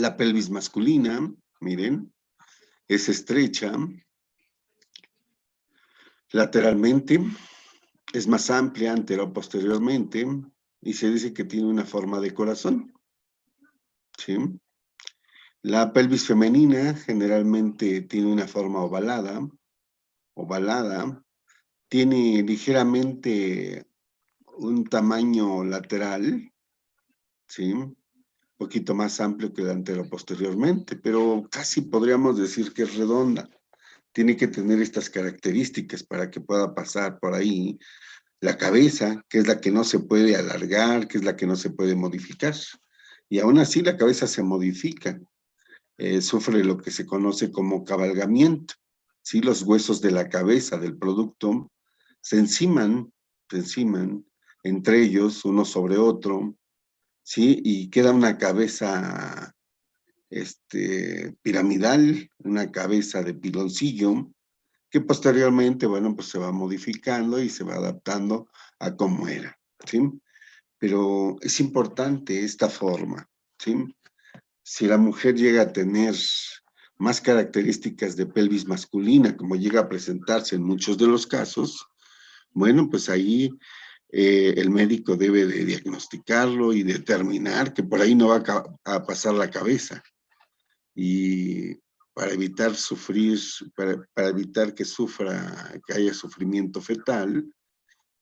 La pelvis masculina, miren, es estrecha. Lateralmente, es más amplia antero-posteriormente y se dice que tiene una forma de corazón, ¿sí? La pelvis femenina generalmente tiene una forma ovalada, tiene ligeramente un tamaño lateral, ¿sí? Un poquito más amplio que el antero-posteriormente, pero casi podríamos decir que es redonda. Tiene que tener estas características para que pueda pasar por ahí la cabeza, que es la que no se puede alargar, que es la que no se puede modificar. Y aún así la cabeza se modifica, sufre lo que se conoce como cabalgamiento. ¿Sí? Los huesos de la cabeza del producto se enciman entre ellos, uno sobre otro, ¿sí? Y queda una cabeza piramidal, una cabeza de piloncillo, que posteriormente, bueno, pues se va modificando y se va adaptando a cómo era, ¿sí? Pero es importante esta forma, ¿sí? Si la mujer llega a tener más características de pelvis masculina, como llega a presentarse en muchos de los casos, bueno, pues ahí el médico debe de diagnosticarlo y determinar que por ahí no va a pasar la cabeza. Y para evitar sufrir, para evitar que sufra, que haya sufrimiento fetal,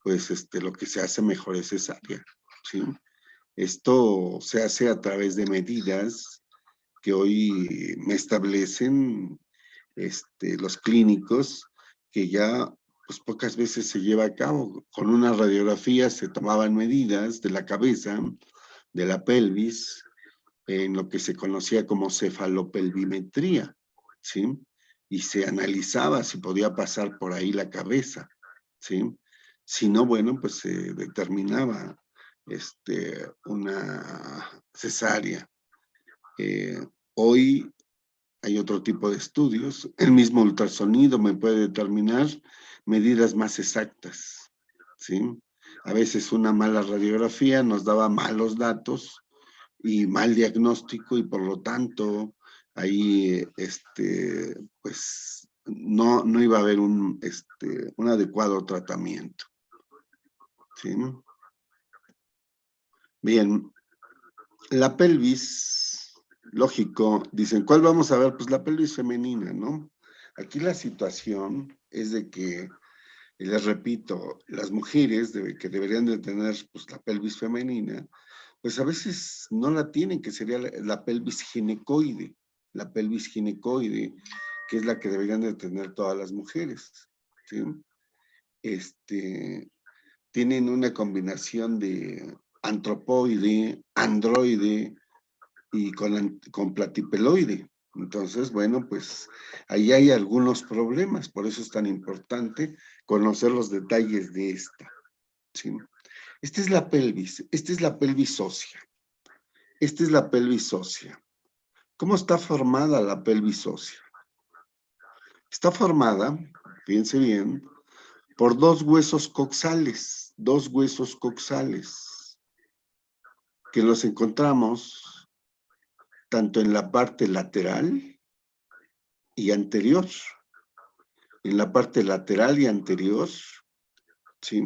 pues lo que se hace mejor es cesárea, ¿sí? Esto se hace a través de medidas que hoy me establecen los clínicos, que ya pues pocas veces se lleva a cabo. Con una radiografía se tomaban medidas de la cabeza, de la pelvis, en lo que se conocía como cefalopelvimetría, ¿sí? Y se analizaba si podía pasar por ahí la cabeza, ¿sí? Si no, bueno, pues se determinaba una cesárea. Hoy hay otro tipo de estudios. El mismo ultrasonido me puede determinar medidas más exactas, ¿sí? A veces una mala radiografía nos daba malos datos y mal diagnóstico y por lo tanto ahí pues no iba a haber un adecuado tratamiento, ¿sí? Bien, la pelvis, lógico, dicen, ¿cuál vamos a ver? Pues la pelvis femenina, ¿no? Aquí la situación es de que, les repito, las mujeres que deberían de tener pues, la pelvis femenina, pues a veces no la tienen, que sería la pelvis ginecoide, que es la que deberían de tener todas las mujeres, ¿sí? Tienen una combinación de antropoide, androide y con platipeloide. Entonces, bueno, pues ahí hay algunos problemas, por eso es tan importante conocer los detalles de esta, ¿sí? Esta es la pelvis ósea. Esta es la pelvis ósea. ¿Cómo está formada la pelvis ósea? Está formada, fíjense bien, por dos huesos coxales, que los encontramos tanto en la parte lateral y anterior. En la parte lateral y anterior, ¿sí?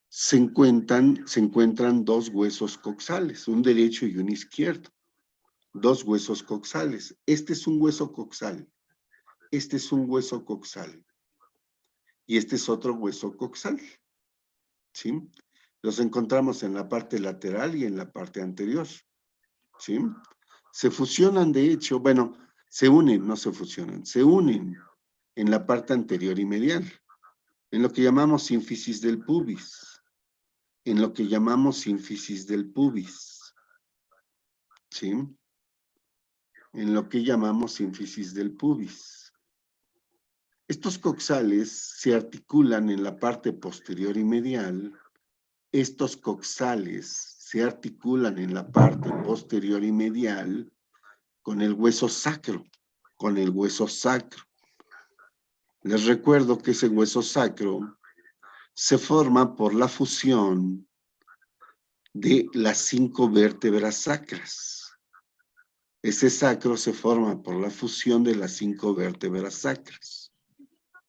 Se encuentran dos huesos coxales, un derecho y un izquierdo. Dos huesos coxales. Este es un hueso coxal. Este es un hueso coxal. Y este es otro hueso coxal, ¿sí? Los encontramos en la parte lateral y en la parte anterior, ¿sí? Se fusionan, de hecho, bueno, se unen, no se fusionan, se unen en la parte anterior y medial, en lo que llamamos sínfisis del pubis, ¿sí? En lo que llamamos sínfisis del pubis. Estos coxales se articulan en la parte posterior y medial. Estos coxales se articulan en la parte posterior y medial con el hueso sacro, Les recuerdo que ese hueso sacro se forma por la fusión de las 5 vértebras sacras. Ese sacro se forma por la fusión de las 5 vértebras sacras,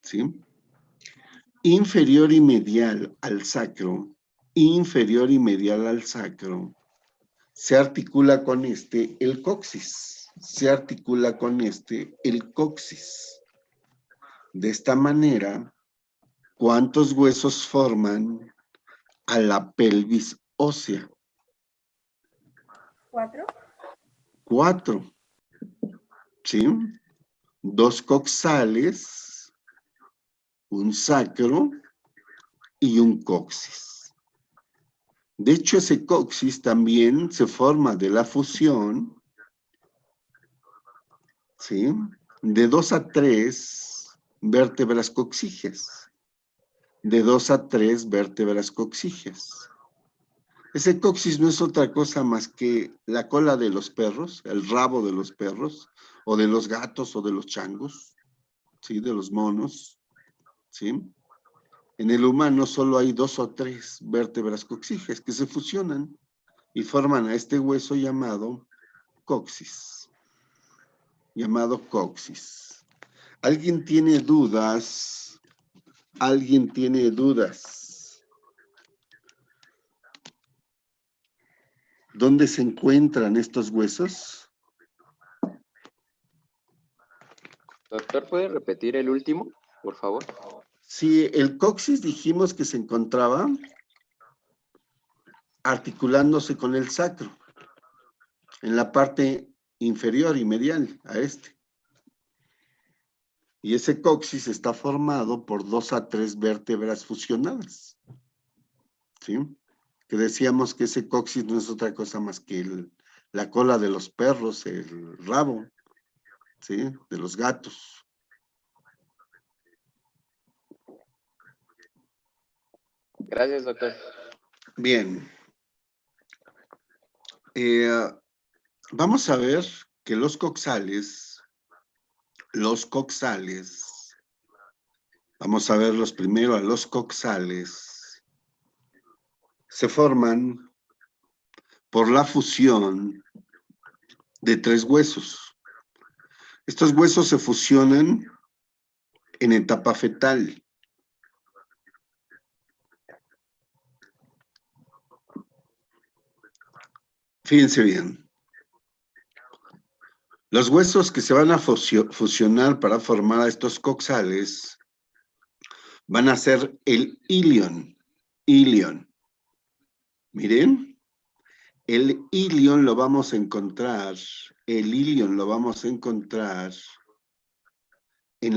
¿sí? Inferior y medial al sacro, inferior y medial al sacro, se articula con el coxis, se articula con el coxis. De esta manera, ¿cuántos huesos forman a la pelvis ósea? 4. 4, ¿sí? 2 coxales, un sacro y un coxis. De hecho, ese coxis también se forma de la fusión, ¿sí? De 2 a 3 vértebras coxígeas. De 2 a 3 vértebras coxígeas. Ese coxis no es otra cosa más que la cola de los perros, el rabo de los perros, o de los gatos, o de los changos, ¿sí? De los monos, ¿sí? En el humano solo hay 2 o 3 vértebras coxígeas que se fusionan y forman a este hueso llamado coxis. Llamado coxis. ¿Alguien tiene dudas? ¿Alguien tiene dudas? ¿Dónde se encuentran estos huesos? Doctor, ¿puede repetir el último, por favor? Sí, el coxis dijimos que se encontraba articulándose con el sacro, en la parte inferior y medial a este. Y ese coxis está formado por 2 a 3 vértebras fusionadas, ¿sí? Que decíamos que ese coxis no es otra cosa más que la cola de los perros, el rabo, ¿sí? De los gatos. Gracias, doctor. Bien. Vamos a ver que los coxales, vamos a verlos primero a los coxales, se forman por la fusión de 3 huesos. Estos huesos se fusionan en etapa fetal. Fíjense bien. Los huesos que se van a fusionar para formar a estos coxales van a ser el ilion. Ilion. Miren, el ilion lo vamos a encontrar, en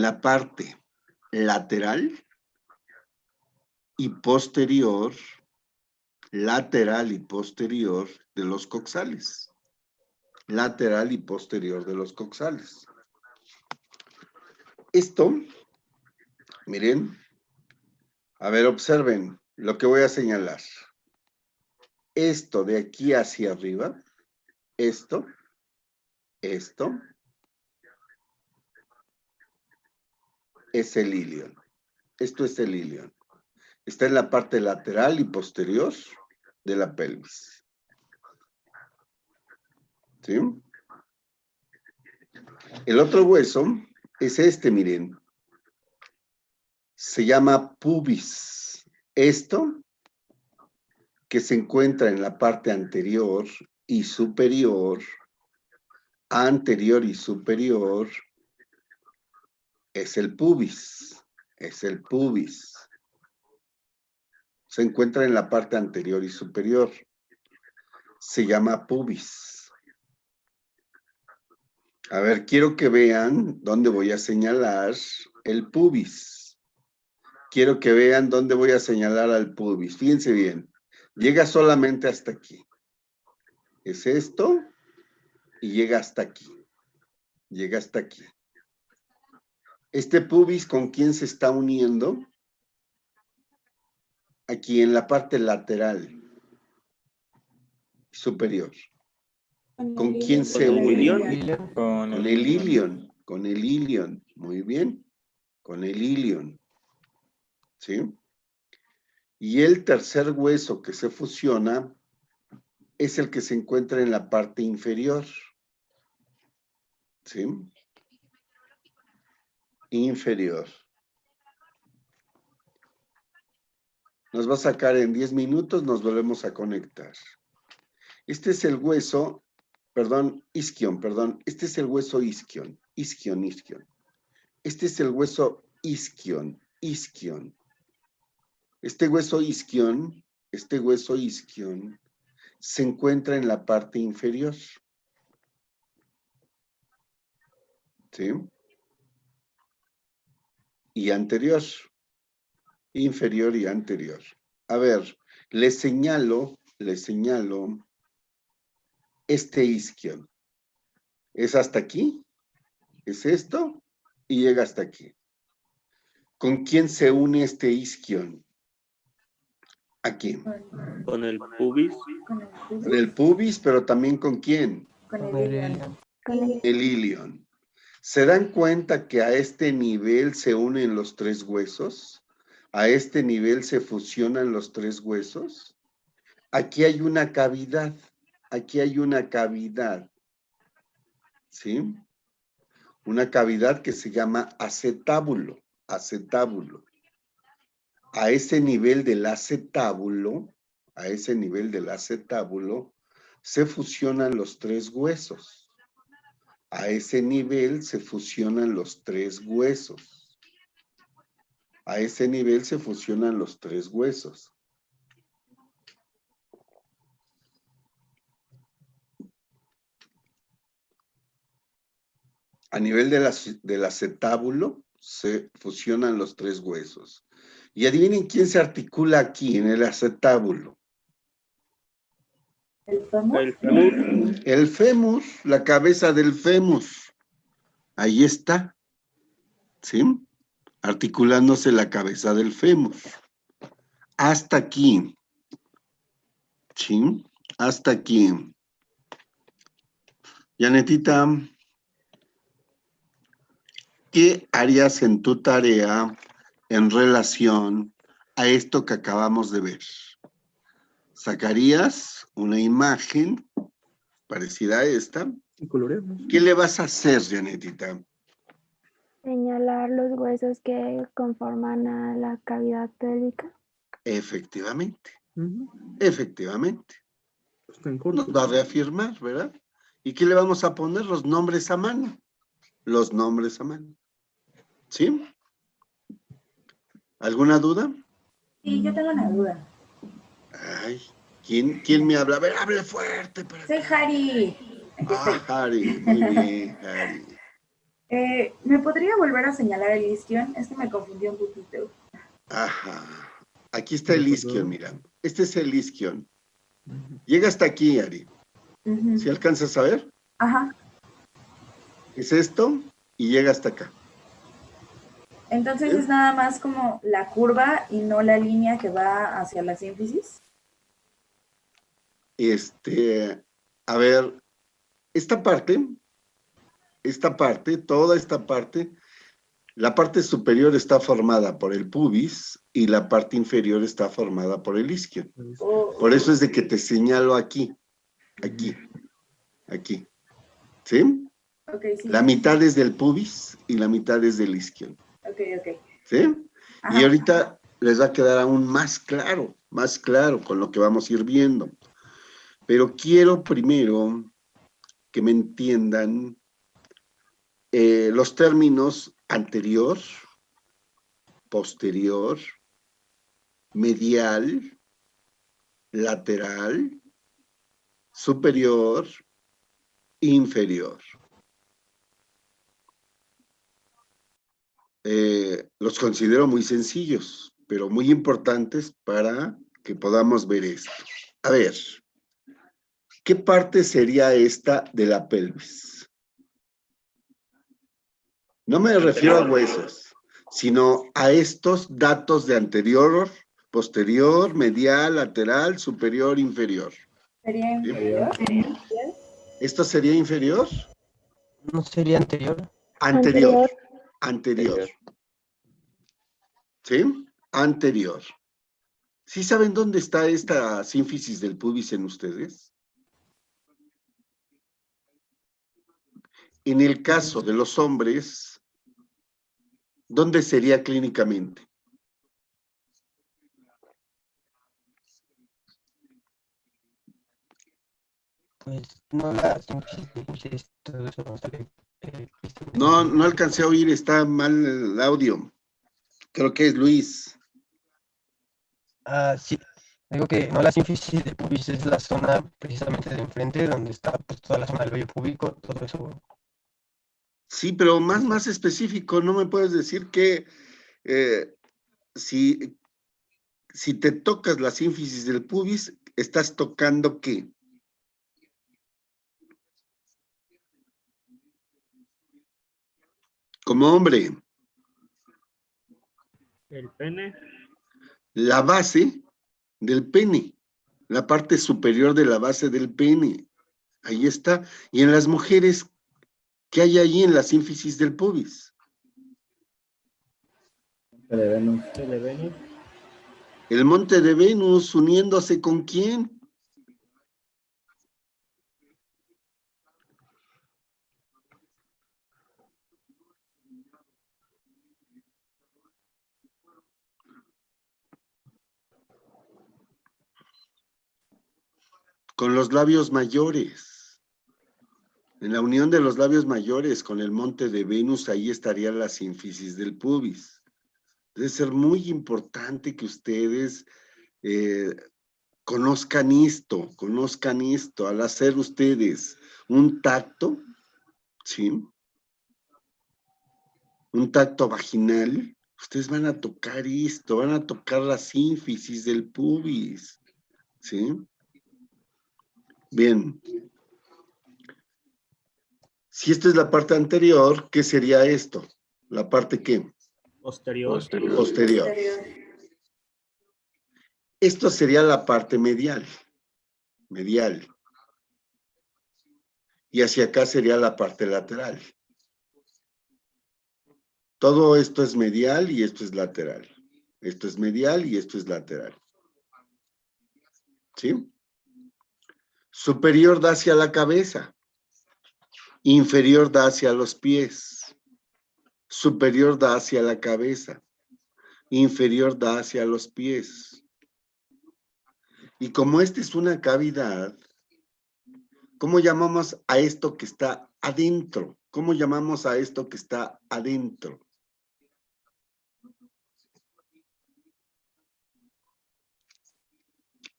la parte lateral y posterior, de los coxales. Lateral y posterior de los coxales. Esto, miren, a ver, observen lo que voy a señalar. Esto de aquí hacia arriba, esto, es el ilion. Esto es el ilion. Está en la parte lateral y posterior de la pelvis. ¿Sí? El otro hueso es este, miren. Se llama pubis. Esto, que se encuentra en la parte anterior y superior, es el pubis. Se encuentra en la parte anterior y superior. Se llama pubis. A ver, quiero que vean dónde voy a señalar el pubis. Quiero que vean dónde voy a señalar al pubis. Fíjense bien. Llega solamente hasta aquí. Es esto y llega hasta aquí. Este pubis, ¿con quién se está uniendo? Aquí en la parte lateral superior. ¿Con quién se une? Con el ilion. Muy bien. Con el ilion. ¿Sí? Y el tercer hueso que se fusiona es el que se encuentra en la parte inferior. ¿Sí? Inferior. Nos va a sacar en 10 minutos, nos volvemos a conectar. Este es el hueso, perdón, isquion, perdón. Este es el hueso isquion, isquion. Este es el hueso isquion. Este hueso isquion se encuentra en la parte inferior. ¿Sí? Y anterior. Inferior y anterior. A ver, le señalo este isquion. Es hasta aquí, es esto, y llega hasta aquí. ¿Con quién se une este isquion? Aquí. Con el pubis. Con el pubis, pero también ¿con quién? Con el ilion. El ilion. ¿Se dan cuenta que a este nivel se unen los tres huesos? ¿A este nivel se fusionan los tres huesos? Aquí hay una cavidad. ¿Sí? Una cavidad que se llama acetábulo. A ese nivel del acetábulo, se fusionan los tres huesos. A ese nivel se fusionan los tres huesos. A nivel del acetábulo se fusionan los tres huesos. Y adivinen quién se articula aquí en el acetábulo. El fémur. El fémur. El fémur, la cabeza del fémur. Ahí está. ¿Sí? Articulándose la cabeza del fémur. Hasta aquí. ¿Sí? Hasta aquí. Janetita, ¿qué harías en tu tarea en relación a esto que acabamos de ver? Sacarías una imagen parecida a esta. Y coloreamos. ¿Qué le vas a hacer, Janetita? Señalar los huesos que conforman a la cavidad pélvica. Efectivamente, Ujú. efectivamente. Está en corto. Nos va a reafirmar, ¿verdad? ¿Y qué le vamos a poner? Los nombres a mano. ¿Sí? ¿Alguna duda? Sí, yo tengo una duda. Ay, ¿quién me habla? A ver, hable fuerte. Soy Hari. Aquí estoy. Hari, muy bien, Hari. ¿Me podría volver a señalar el isquion? Es que me confundí un poquito. Ajá. Aquí está el isquion, mira. Este es el isquion. Llega hasta aquí, Ari. Ujú. ¿Sí alcanzas a ver? Ajá. Es esto y llega hasta acá. Entonces ¿Sí? es nada más como la curva y no la línea que va hacia la sínfisis. A ver, toda esta parte, la parte superior está formada por el pubis y la parte inferior está formada por el isquion. Por eso es de que te señalo aquí. ¿Sí? Ok, sí. La mitad es del pubis y la mitad es del isquion. Ok. ¿Sí? Ajá. Y ahorita les va a quedar aún más claro con lo que vamos a ir viendo. Pero quiero primero que me entiendan los términos anterior, posterior, medial, lateral, superior, inferior. Los considero muy sencillos, pero muy importantes para que podamos ver esto. A ver, ¿qué parte sería esta de la pelvis? No me refiero a huesos, sino a estos datos de anterior, posterior, medial, lateral, superior, inferior. ¿Sería inferior? ¿Esto sería inferior? ¿No sería anterior? Anterior. ¿Sí? Anterior. ¿Sí saben dónde está esta sínfisis del pubis en ustedes? En el caso de los hombres, ¿dónde sería clínicamente? Pues no la síntesis de pubis, todo eso no sale. No alcancé a oír, está mal el audio. Creo que es Luis. Ah, sí. Digo que no la sínfisis de pubis es la zona precisamente de enfrente, donde está pues, toda la zona del vello púbico, todo eso. Sí, pero más específico, no me puedes decir que si te tocas la sínfisis del pubis, ¿estás tocando qué? Como hombre, El pene. la base del pene, la parte superior de la base del pene. Ahí está. Y en las mujeres, ¿qué hay ahí en la sínfisis del pubis? El de Venus. El monte de Venus uniéndose ¿con quién? Con los labios mayores. En la unión de los labios mayores con el monte de Venus, ahí estaría la sínfisis del pubis. Debe ser muy importante que ustedes conozcan esto, al hacer ustedes un tacto, ¿sí? Un tacto vaginal, ustedes van a tocar esto, van a tocar la sínfisis del pubis, ¿sí? Bien. Si esta es la parte anterior, ¿qué sería esto? ¿La parte qué? Posterior. Posterior. Esto sería la parte medial. Y hacia acá sería la parte lateral. Todo esto es medial y esto es lateral. Esto es medial y esto es lateral. ¿Sí? Superior da hacia la cabeza. Inferior da hacia los pies. Superior da hacia la cabeza. Inferior da hacia los pies. Y como esta es una cavidad, ¿cómo llamamos a esto que está adentro? ¿Cómo llamamos a esto que está adentro?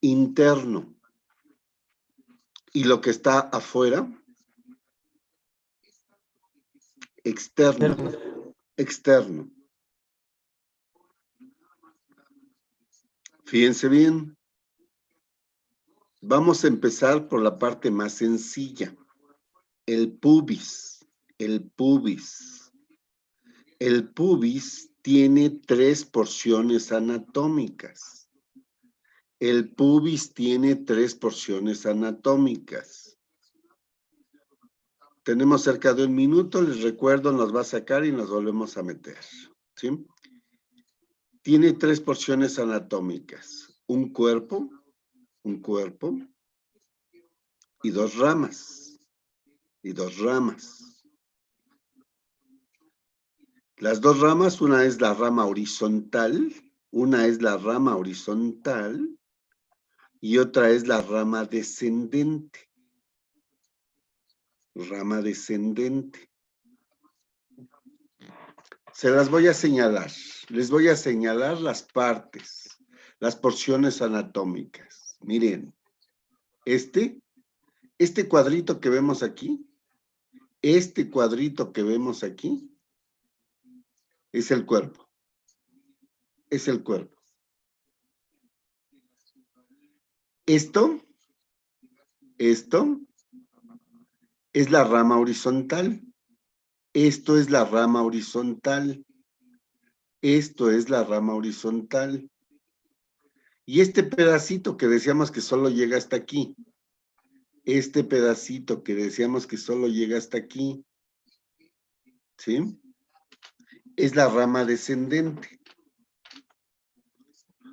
Interno. ¿Y lo que está afuera? Externo. Externo. Fíjense bien. Vamos a empezar por la parte más sencilla. El pubis. El pubis. El pubis tiene 3 porciones anatómicas. El pubis tiene 3 porciones anatómicas. Tenemos cerca de 1 minuto, les recuerdo, nos va a sacar y nos volvemos a meter. ¿Sí? Tiene 3 porciones anatómicas. Un cuerpo y 2 ramas. Las 2 ramas, una es la rama horizontal y otra es la rama descendente. Se las voy a señalar. Les voy a señalar las partes, las porciones anatómicas. Miren, este cuadrito que vemos aquí, es el cuerpo. Esto es la rama horizontal. Esto es la rama horizontal. Y este pedacito que decíamos que solo llega hasta aquí. ¿Sí? Es la rama descendente.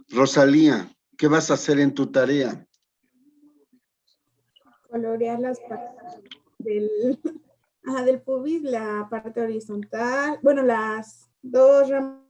Rosalía, ¿qué vas a hacer en tu tarea? Colorear las partes del Ajá, del pubis, la parte horizontal, bueno, las dos ramas.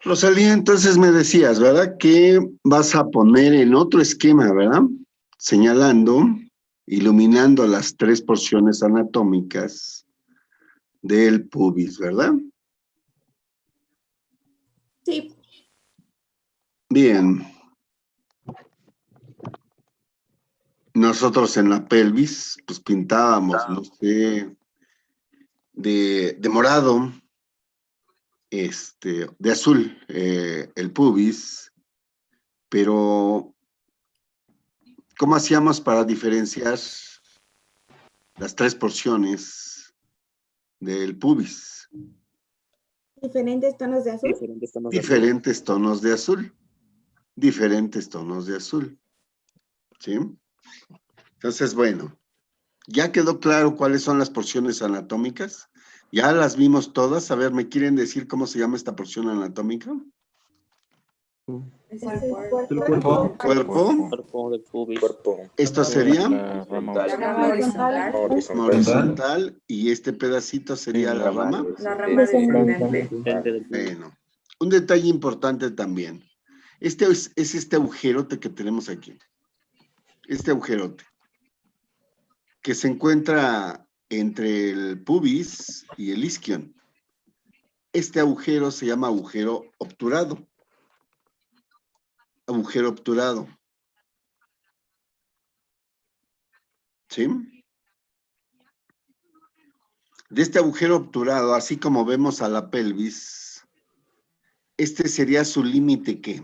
Rosalía, entonces me decías, ¿verdad? Que vas a poner en otro esquema, ¿verdad? Señalando, iluminando las 3 porciones anatómicas del pubis, ¿verdad? Sí. Bien. Nosotros en la pelvis, pues pintábamos, no sé, de morado, de azul, el pubis, pero ¿cómo hacíamos para diferenciar las 3 porciones del pubis? Diferentes tonos de azul. Diferentes tonos de azul. Diferentes tonos de azul. ¿Sí? Entonces, bueno, ¿ya quedó claro cuáles son las porciones anatómicas? ¿Ya las vimos todas? A ver, ¿me quieren decir cómo se llama esta porción anatómica? Es el cuerpo. Cuerpo. Cuerpo. Cuerpo del pubis. Esto sería La rama horizontal. horizontal y este pedacito sería la rama. La rama descendente. Bueno, un detalle importante también. Este es este agujerote que tenemos aquí. Este agujerote. Que se encuentra entre el pubis y el isquion. Este agujero se llama agujero obturado. Agujero obturado. ¿Sí? De este agujero obturado, así como vemos a la pelvis, este sería su límite, ¿qué?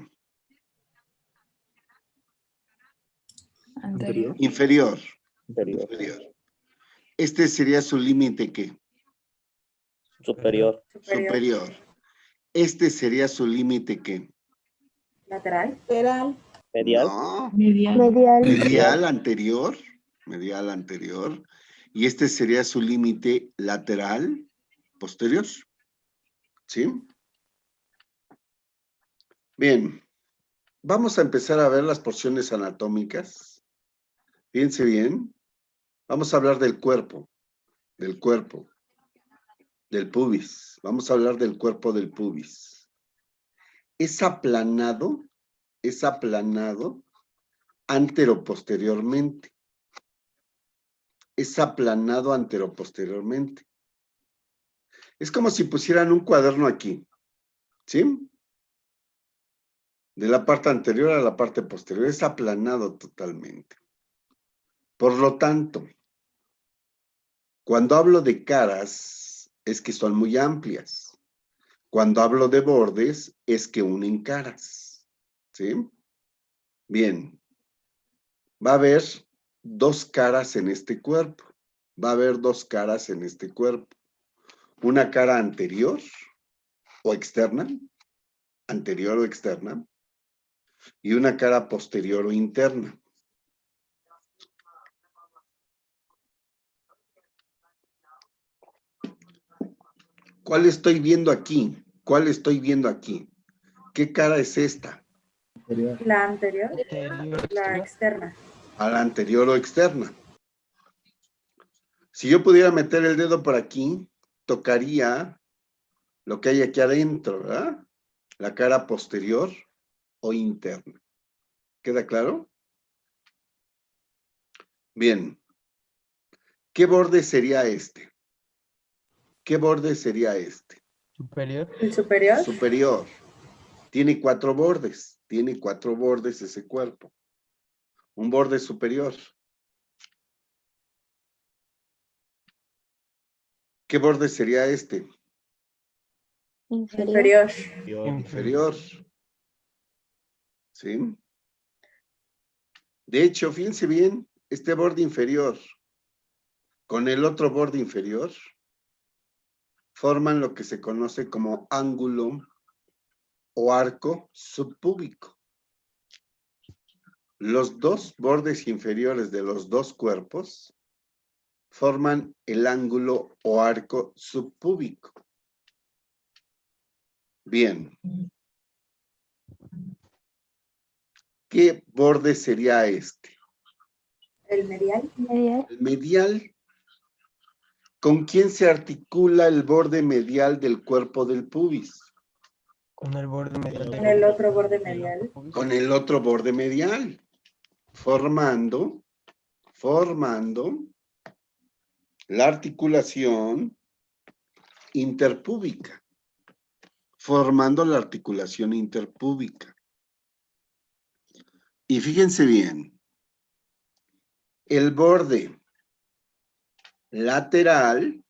Anterior. Inferior. Inferior. Inferior. Este sería su límite, ¿qué? Superior. Superior. Este sería su límite, ¿qué? Lateral. Lateral. Medial. No. Medial. Medial anterior. Medial anterior. Y este sería su límite lateral posterior. ¿Sí? Bien. Vamos a empezar a ver las porciones anatómicas. Fíjense bien. Vamos a hablar del cuerpo. Del pubis. Vamos a hablar del cuerpo del pubis. Es aplanado anteroposteriormente. Es aplanado anteroposteriormente. Es como si pusieran un cuaderno aquí, ¿sí? De la parte anterior a la parte posterior. Es aplanado totalmente. Por lo tanto, cuando hablo de caras, es que son muy amplias. Cuando hablo de bordes, es que unen caras, ¿sí? Bien. Va a haber 2 caras en este cuerpo. Va a haber 2 caras en este cuerpo. Una cara anterior o externa, y una cara posterior o interna. ¿Cuál estoy viendo aquí? ¿Cuál estoy viendo aquí? ¿Qué cara es esta? La anterior. La externa. a la anterior o externa. Si yo pudiera meter el dedo por aquí, tocaría lo que hay aquí adentro, ¿verdad? La cara posterior o interna. ¿Queda claro? Bien. ¿Qué borde sería este? ¿Qué borde sería este? Superior. ¿El superior? Superior. Tiene 4 bordes. Tiene 4 bordes ese cuerpo. Un borde superior. ¿Qué borde sería este? Inferior. Inferior. Inferior. ¿Sí? De hecho, fíjense bien, este borde inferior con el otro borde inferior forman lo que se conoce como ángulo o arco subpúbico. Los dos bordes inferiores de los dos cuerpos forman el ángulo o arco subpúbico. Bien. ¿Qué borde sería este? ¿El medial? Medial. El medial. ¿Con quién se articula el borde medial del cuerpo del pubis? Con el borde medial Con el otro borde medial. Con el otro borde medial, formando la articulación interpúbica. Formando la articulación interpúbica. Y fíjense bien, el borde lateral,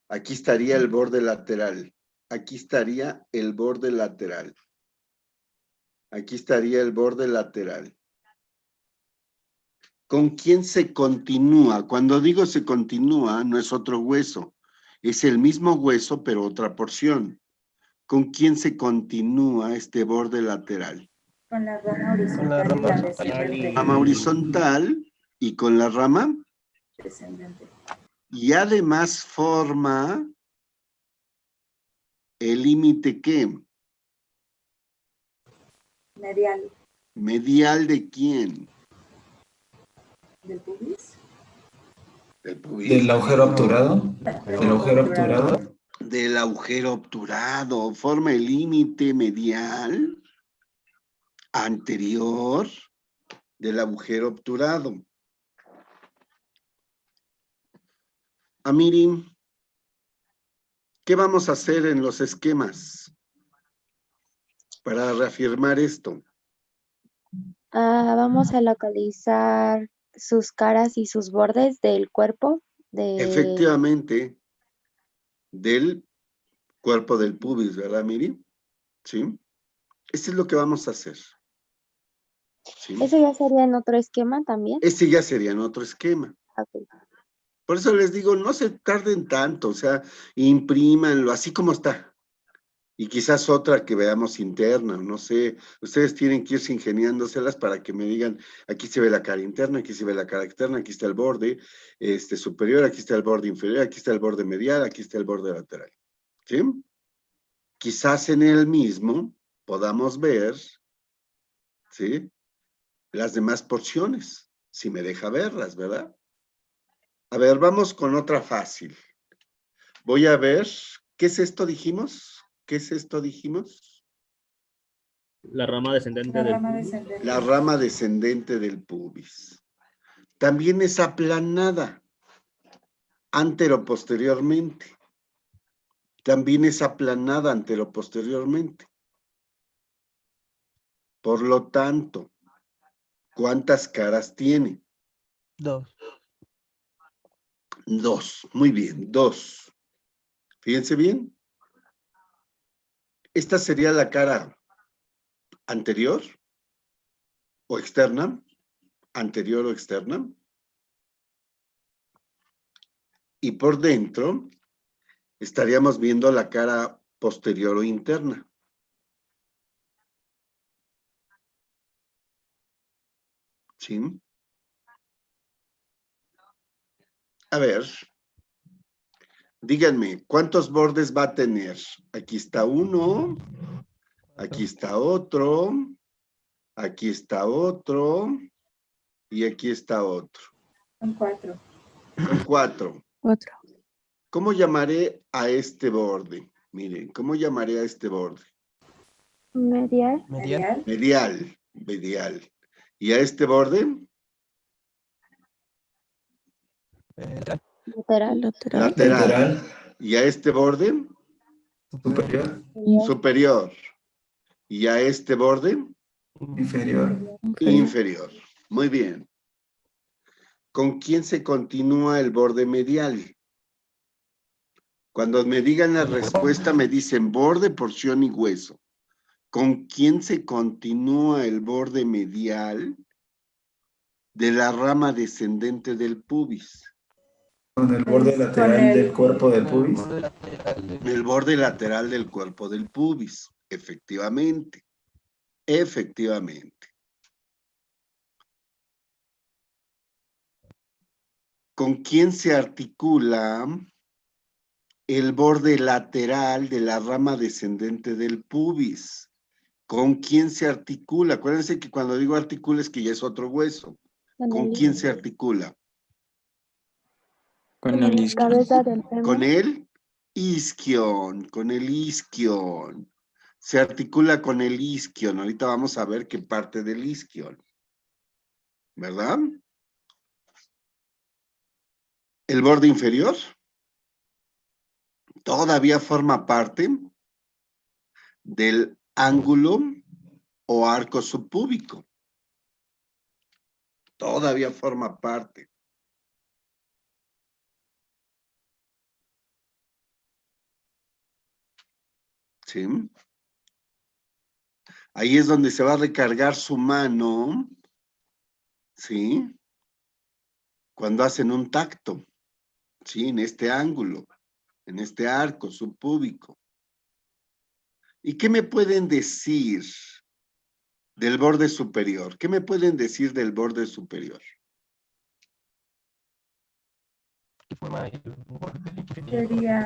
aquí estaría el borde lateral, aquí estaría el borde lateral, aquí estaría el borde lateral. ¿Con quién se continúa? Cuando digo se continúa, no es otro hueso, es el mismo hueso, pero otra porción. ¿Con quién se continúa este borde lateral? Con la rama horizontal Con la rama y la horizontal. descendente. Rama horizontal y con la rama. Descendente. Y además forma el límite ¿qué? Medial. ¿Medial de quién? ¿Del pubis? Del pubis. ¿Del agujero obturado? ¿Del agujero obturado? Del agujero obturado. Forma el límite medial anterior del agujero obturado. Amiri, ¿qué vamos a hacer en los esquemas para reafirmar esto? Vamos a localizar sus caras y sus bordes del cuerpo. Efectivamente, del cuerpo del pubis, ¿verdad, Miri? ¿Sí? Esto es lo que vamos a hacer. ¿Sí? ¿Eso ya sería en otro esquema también? Este ya sería en otro esquema. Ok. Por eso les digo, no se tarden tanto, o sea, imprímanlo así como está. Y quizás otra que veamos interna, no sé, ustedes tienen que irse ingeniándoselas para que me digan, aquí se ve la cara interna, aquí se ve la cara externa, aquí está el borde superior, aquí está el borde inferior, aquí está el borde medial, aquí está el borde lateral. ¿Sí? Quizás en el mismo podamos ver, ¿sí? Las demás porciones, si me deja verlas, ¿verdad? A ver, vamos con otra fácil. Voy a ver, ¿qué es esto dijimos? ¿Qué es esto dijimos? La rama descendente La del rama pubis. descendente. La rama descendente del pubis. También es aplanada anteroposteriormente. También es aplanada anteroposteriormente. Por lo tanto, ¿cuántas caras tiene? 2. 2. Muy bien, 2. Fíjense bien. Esta sería la cara anterior o externa. Anterior o externa. Y por dentro estaríamos viendo la cara posterior o interna. ¿Sí? A ver, díganme, ¿cuántos bordes va a tener? Aquí está uno, aquí está otro, aquí está otro, y aquí está otro. Son 4. Son 4. Otro. ¿Cómo llamaré a este borde? Miren, ¿cómo llamaré a este borde? Medial. Medial. Medial, medial. ¿Y a este borde? Lateral. Lateral. Lateral. ¿Y a este borde? Superior. Superior. ¿Y a este borde? Inferior. Inferior. Muy bien. ¿Con quién se continúa el borde medial? Cuando me digan la respuesta, me dicen borde, porción y hueso. ¿Con quién se continúa el borde medial de la rama descendente del pubis? Con el borde Con lateral el- del cuerpo del pubis. El borde lateral del cuerpo del pubis. Efectivamente. Efectivamente. ¿Con quién se articula el borde lateral de la rama descendente del pubis? ¿Con quién se articula? Acuérdense que cuando digo articula es que ya es otro hueso. ¿Con quién se articula? Con la cabeza del fémur. Con el isquion, con el isquion. Se articula con el isquion. Ahorita vamos a ver qué parte del isquion. ¿Verdad? El borde inferior todavía forma parte del ángulo o arco subpúbico. Todavía forma parte. ¿Sí? Ahí es donde se va a recargar su mano, ¿sí? Cuando hacen un tacto, ¿sí? En este ángulo, en este arco subpúbico. ¿Y qué me pueden decir del borde superior? ¿Qué me pueden decir del borde superior? Que forma el borde inferior Sería-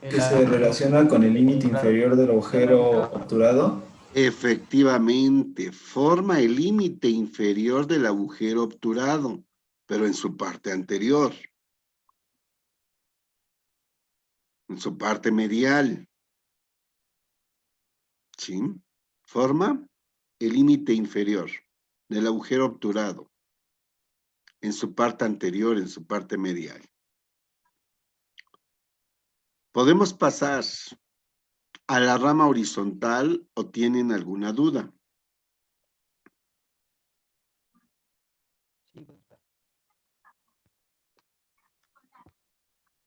de Que se relaciona con el límite inferior del agujero obturado. Efectivamente, forma el límite inferior del agujero obturado, pero en su parte anterior, en su parte medial. ¿Sí? Forma el límite inferior del agujero obturado, en su parte anterior, en su parte medial. Podemos pasar a la rama horizontal o tienen alguna duda.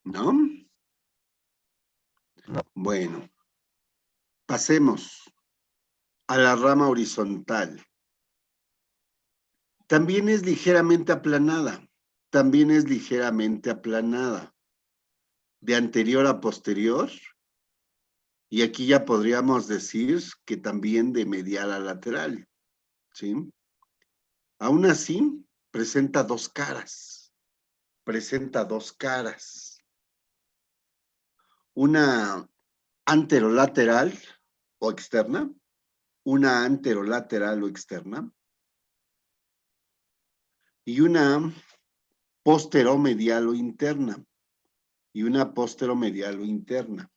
¿No? No. Bueno, pasemos a la rama horizontal. También es ligeramente aplanada, también es ligeramente aplanada. De anterior a posterior, y aquí ya podríamos decir que también de medial a lateral, ¿sí? Aún así, presenta dos caras, una anterolateral o externa, una anterolateral o externa, y una posteromedial o interna, y una posteromedial o interna.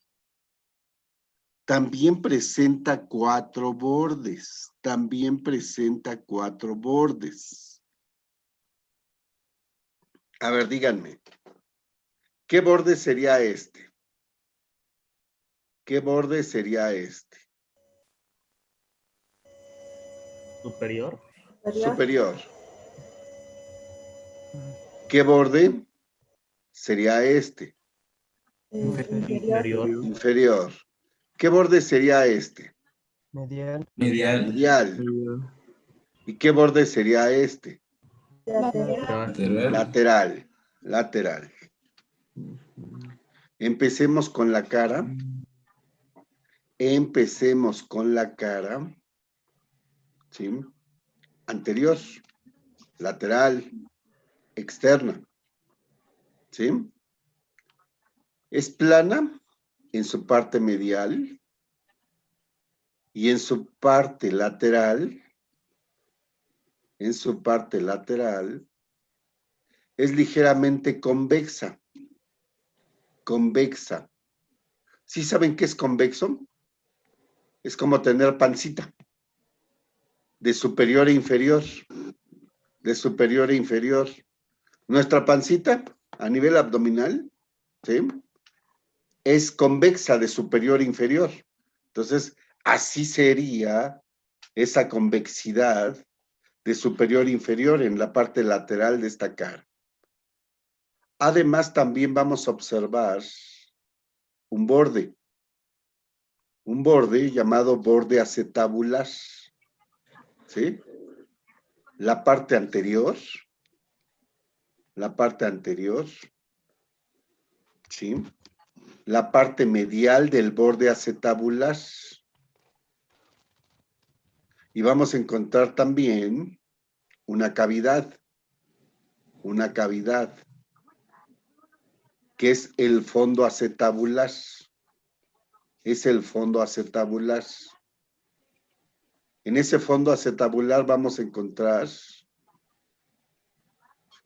También presenta 4 bordes, también presenta 4 bordes. A ver, díganme, ¿qué borde sería este? ¿Qué borde sería este? Superior. Superior. ¿Qué borde sería este? Inferior. Inferior. ¿Qué borde sería este? Medial. Medial. Medial. ¿Y qué borde sería este? Lateral. Lateral. Lateral. Empecemos con la cara. Empecemos con la cara. ¿Sí? Anterior, lateral, externa. ¿Sí? Es plana en su parte medial y en su parte lateral en su parte lateral, es ligeramente convexa. Convexa. ¿Sí saben qué es convexo? Es como tener pancita. De superior e inferior. De superior e inferior. Nuestra pancita, a nivel abdominal, ¿sí? Es convexa de superior e inferior. Entonces, así sería esa convexidad de superior e inferior en la parte lateral de esta cara. Además, también vamos a observar un borde llamado borde acetabular, ¿sí? La parte anterior, ¿sí? La parte medial del borde acetabular. Y vamos a encontrar también una cavidad, que es el fondo acetabular. Es el fondo acetabular. En ese fondo acetabular vamos a encontrar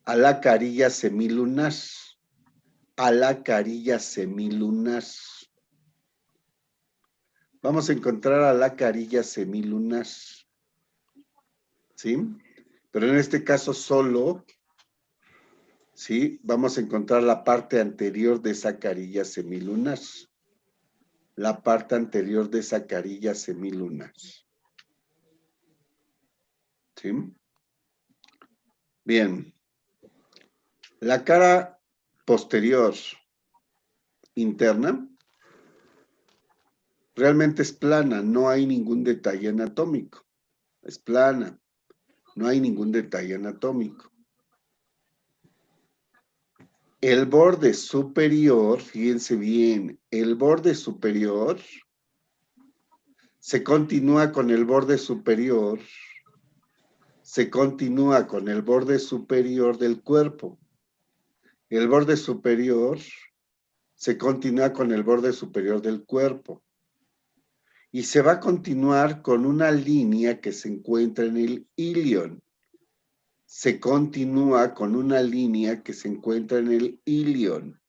a la carilla semilunar. A la carilla semilunar. Vamos a encontrar a la carilla semilunar. ¿Sí? Pero en este caso solo, ¿sí? Vamos a encontrar la parte anterior de esa carilla semilunar. La parte anterior de esa carilla semilunar. ¿Sí? Bien. La cara posterior interna realmente es plana, no hay ningún detalle anatómico. Es plana, no hay ningún detalle anatómico. El borde superior, fíjense bien, el borde superior se continúa con el borde superior, del cuerpo. El borde superior se continúa con el borde superior del cuerpo. Y se va a continuar con una línea que se encuentra en el ilion. Se continúa con una línea que se encuentra en el ilion.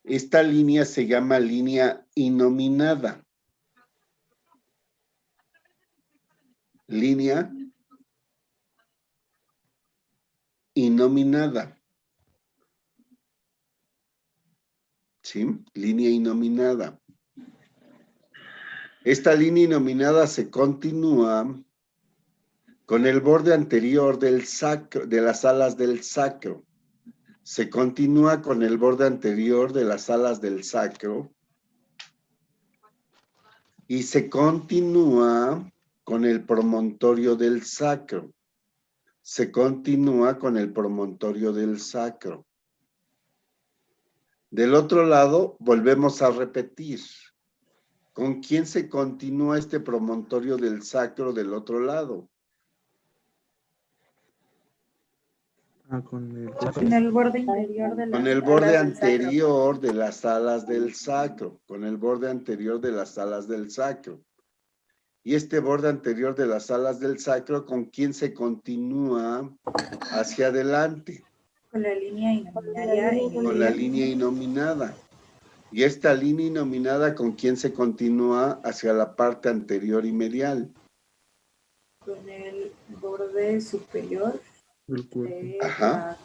Esta línea se llama línea innominada. Línea innominada. ¿Sí? Línea innominada. Esta línea innominada se continúa con el borde anterior del sacro, de las alas del sacro. Se continúa con el borde anterior de las alas del sacro. Y se continúa con el promontorio del sacro. Se continúa con el promontorio del sacro. Del otro lado, volvemos a repetir. ¿Con quién se continúa este promontorio del sacro del otro lado? Con el borde interior de las Con el borde alas del sacro. anterior de las alas del sacro. Con el borde anterior de las alas del sacro. Y este borde anterior de las alas del sacro, ¿con quién se continúa hacia adelante? Con la línea inominada. Con la línea innominada. Y esta línea innominada, ¿con quién se continúa hacia la parte anterior y medial? Con el borde superior del cuerpo. Ajá.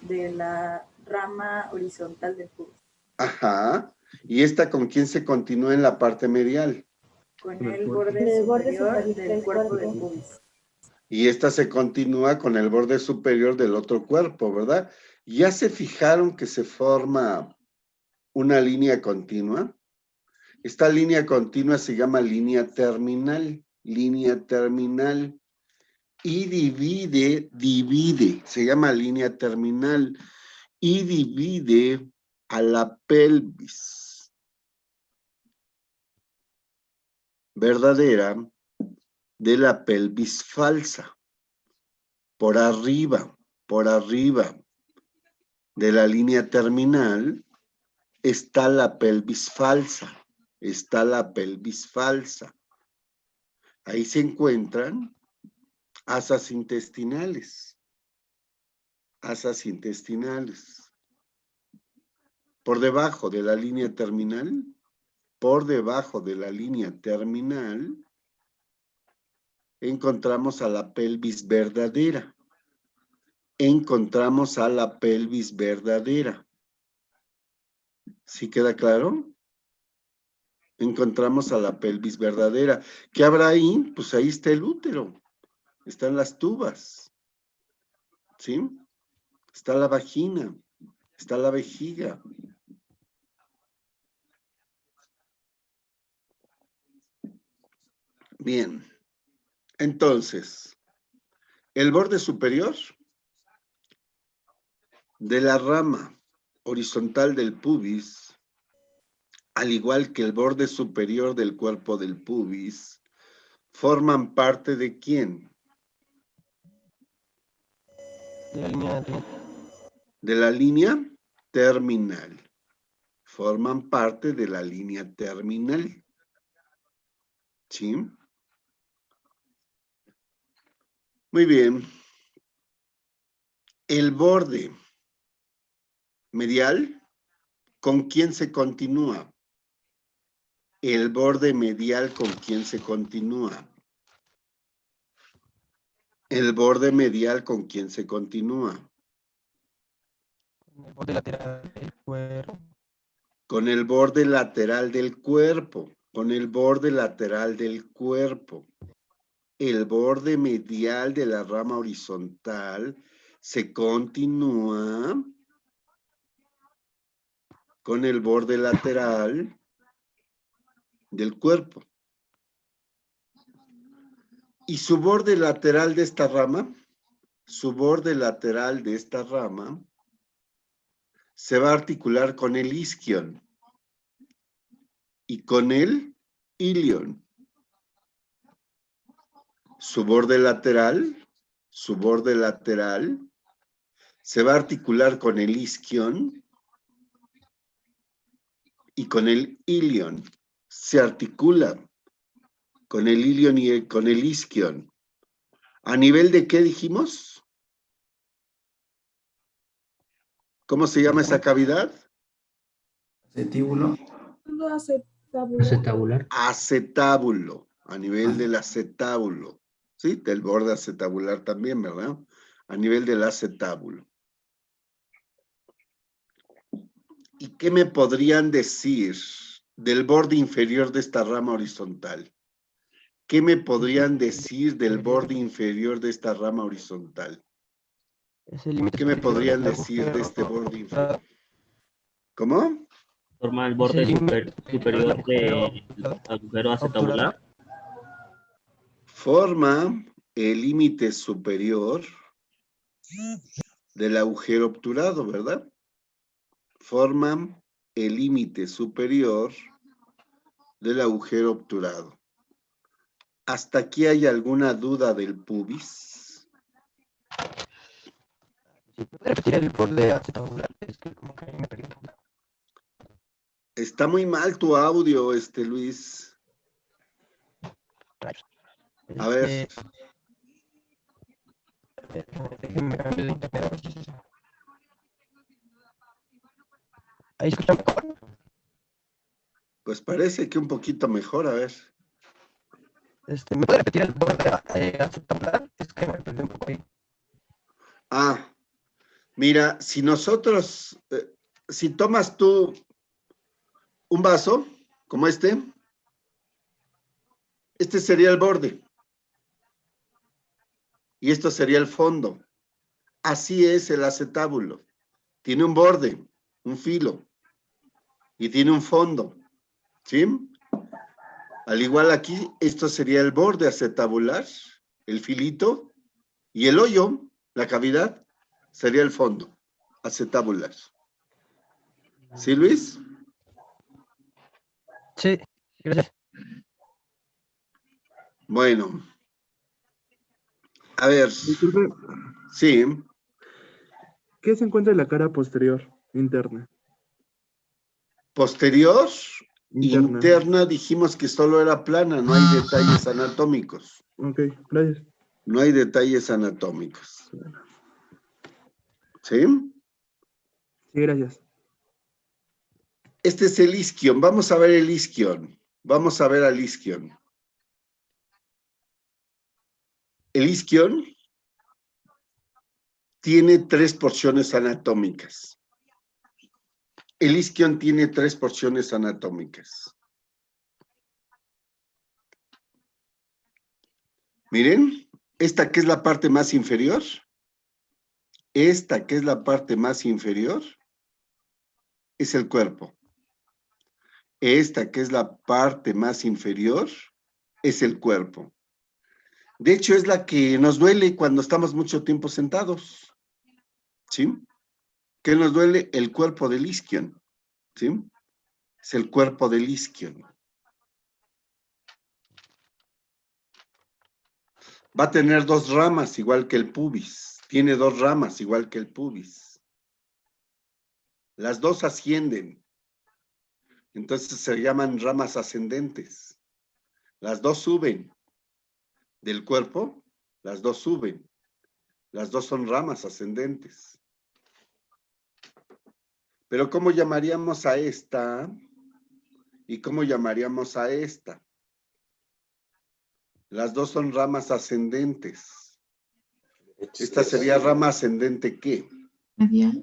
de la rama horizontal del pubis. Ajá. ¿Y esta con quién se continúa en la parte medial? Con el borde superior del cuerpo del pubis. Y esta se continúa con el borde superior del otro cuerpo, ¿verdad? ¿Ya se fijaron que se forma una línea continua? Esta línea continua se llama línea terminal. Y divide, se llama línea terminal. Y divide a la pelvis verdadera de la pelvis falsa. Por arriba de la línea terminal está la pelvis falsa. Ahí se encuentran asas intestinales. Asas intestinales. Por debajo de la línea terminal, encontramos a la pelvis verdadera. ¿Sí queda claro? Encontramos a la pelvis verdadera. ¿Qué habrá ahí? Pues ahí está el útero. Están las tubas. ¿Sí? Está la vagina. Está la vejiga. Bien. Entonces, el borde superior de la rama horizontal del pubis, al igual que el borde superior del cuerpo del pubis, forman parte ¿de quién? De la línea De la línea terminal. Forman parte de la línea terminal. ¿Sí? Muy bien. El borde medial, ¿con quién se continúa? El borde medial, ¿con quién se continúa? El borde medial, ¿con quién se continúa? el borde lateral del cuerpo. Con el borde lateral del cuerpo. Con el borde lateral del cuerpo. El borde medial de la rama horizontal se continúa con el borde lateral del cuerpo. Y su borde lateral de esta rama, se va a articular con el isquion y con el ilion. Su borde lateral se va a articular con el isquion y con el ilion. Se articula con el ilion y con el isquion. ¿A nivel de qué dijimos? ¿Cómo se llama esa cavidad? Acetíbulo. Acetabular. Acetábulo, a nivel del acetábulo. ¿Sí? Del borde acetabular también, ¿verdad? A nivel del acetábulo. ¿Y qué me podrían decir del borde inferior de esta rama horizontal? ¿Qué me podrían decir del borde inferior de esta rama horizontal? Es el límite ¿Qué me superior podrían del decir de agujero este borde inferior? obturado. ¿Cómo? Forma el Es borde el límite superior agujero del agujero acetabular. obturado. Forma el límite superior del agujero obturado, ¿verdad? Forman el límite superior del agujero obturado. ¿Hasta aquí hay alguna duda del pubis? ¿Sí puede repetir el borde acetabular? Es que como que me perdí un poco. Está muy mal tu audio, Luis. A ver, Déjenme cambiar de internet, a ver si es eso. ¿Ahí escuchan mejor? pues parece que un poquito mejor, a ver. ¿Me puede repetir el borde acetabular? Es que me perdí un poco ahí. Ah, mira, si nosotros, si tomas tú un vaso como este sería el borde. Y esto sería el fondo. Así es el acetábulo. Tiene un borde, un filo, y tiene un fondo, ¿sí? Al igual aquí, esto sería el borde acetabular, el filito, y el hoyo, la cavidad, sería el fondo acetabular. ¿Sí, Luis? Sí, gracias. Bueno. A ver. Disculpe, Sí. ¿qué se encuentra en la cara posterior interna? Posterior, Interna. interna, dijimos que solo era plana, no hay detalles anatómicos. Ok, gracias. No hay detalles anatómicos. ¿Sí? Sí, gracias. Este es el isquion. Vamos a ver el isquion. Vamos a ver al isquion. El isquion tiene 3 porciones anatómicas. El isquion tiene 3 porciones anatómicas. Miren, esta que es la parte más inferior. Esta que es la parte más inferior es el cuerpo. Esta que es la parte más inferior es el cuerpo. De hecho, es la que nos duele cuando estamos mucho tiempo sentados. ¿Sí? ¿Qué nos duele? El cuerpo del isquion. ¿Sí? Es el cuerpo del isquion. Va a tener 2 ramas, igual que el pubis. Tiene 2 ramas, igual que el pubis. Las 2 ascienden. Entonces se llaman ramas ascendentes. Las 2 suben. Del cuerpo, las 2 suben. Las 2 son ramas ascendentes. Pero ¿cómo llamaríamos a esta? ¿Y cómo llamaríamos a esta? Las 2 son ramas ascendentes. Esta sería rama ascendente, ¿qué? Media.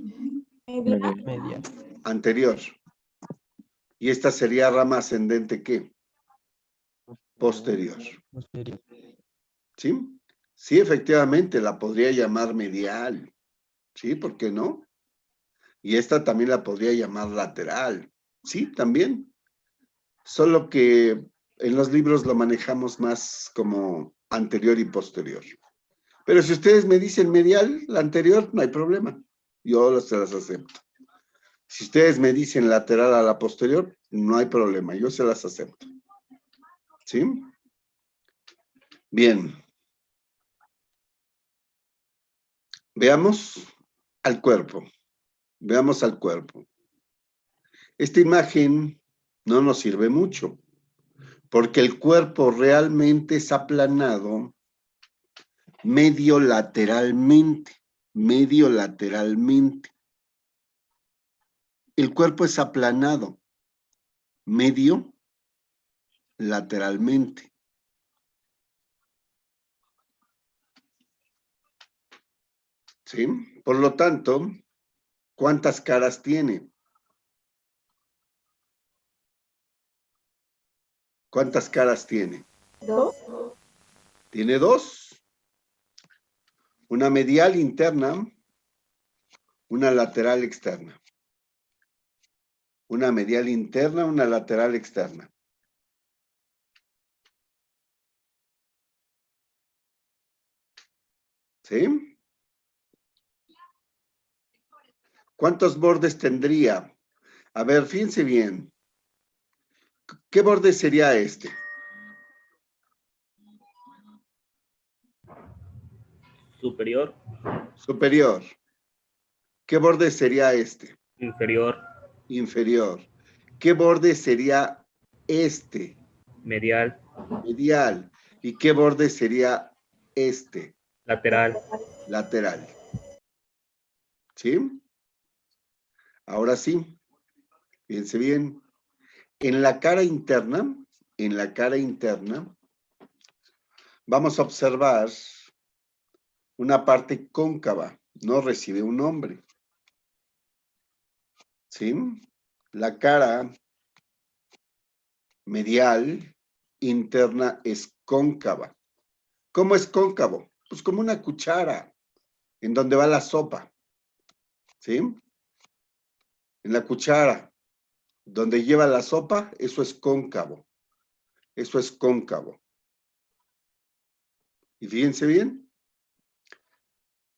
Anterior. Y esta sería rama ascendente, ¿qué? Posterior. Posterior. ¿Sí? Sí, efectivamente, la podría llamar medial. ¿Sí? ¿Por qué no? Y esta también la podría llamar lateral. Sí, también. Solo que en los libros lo manejamos más como anterior y posterior. Pero si ustedes me dicen medial, la anterior, no hay problema. Yo se las acepto. Si ustedes me dicen lateral a la posterior, no hay problema. Yo se las acepto. ¿Sí? Bien. Veamos al cuerpo. Veamos al cuerpo. Esta imagen no nos sirve mucho, porque el cuerpo realmente es aplanado medio lateralmente. Medio lateralmente. El cuerpo es aplanado medio lateralmente. ¿Sí? Por lo tanto, ¿cuántas caras tiene? ¿Cuántas caras tiene? 2. Tiene 2. Una medial interna, una lateral externa. Una medial interna, una lateral externa. ¿Sí? ¿Cuántos bordes tendría? A ver, fíjense bien. ¿Qué borde sería este? Superior, Superior. ¿Qué borde sería este? inferior, Inferior. ¿Qué borde sería este? medial, Medial. ¿Y qué borde sería este? lateral, Lateral. ¿Sí? Ahora sí. Fíjense bien. En la cara interna, vamos a observar una parte cóncava. No recibe un nombre. ¿Sí? La cara medial interna es cóncava. ¿Cómo es cóncavo? Pues como una cuchara en donde va la sopa. ¿Sí? En la cuchara donde lleva la sopa, eso es cóncavo. Eso es cóncavo. Y fíjense bien,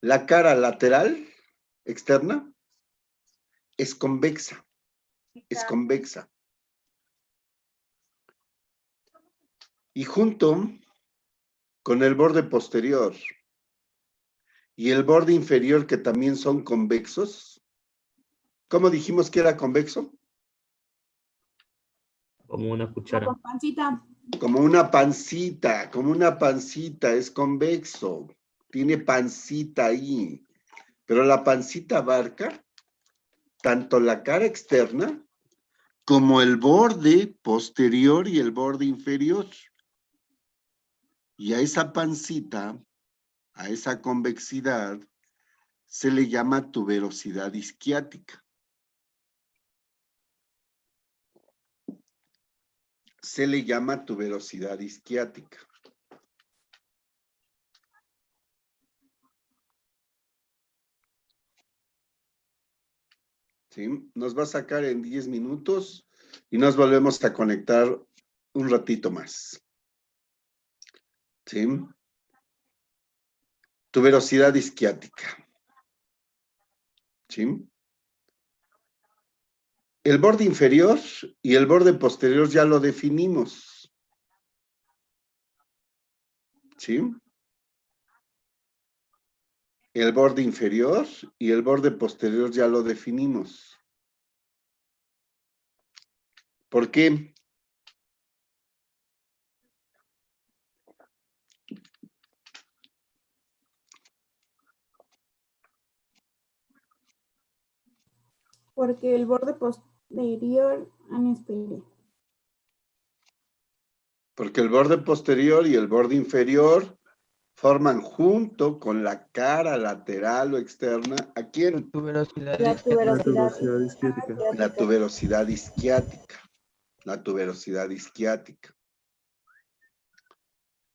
la cara lateral externa es convexa. Es convexa. Y junto con el borde posterior y el borde inferior, que también son convexos, ¿cómo dijimos que era convexo? como una cuchara. Con pancita. como una pancita, es convexo, tiene pancita ahí, pero la pancita abarca tanto la cara externa como el borde posterior y el borde inferior. Y a esa pancita, a esa convexidad, se le llama tuberosidad isquiática. Se le llama tuberosidad isquiática. ¿Sí? Nos va a sacar en 10 minutos y nos volvemos a conectar un ratito más. ¿Sí? Tuberosidad isquiática. ¿Sí? El borde inferior y el borde posterior ya lo definimos. ¿Sí? El borde inferior y el borde posterior ya lo definimos. ¿Por qué? Porque el borde posterior, espere. Porque el borde posterior y el borde inferior forman junto con la cara lateral o externa, ¿a quién? Tuberosidad La isquiática. La tuberosidad tuberosidad isquiática. La tuberosidad isquiática. La tuberosidad isquiática.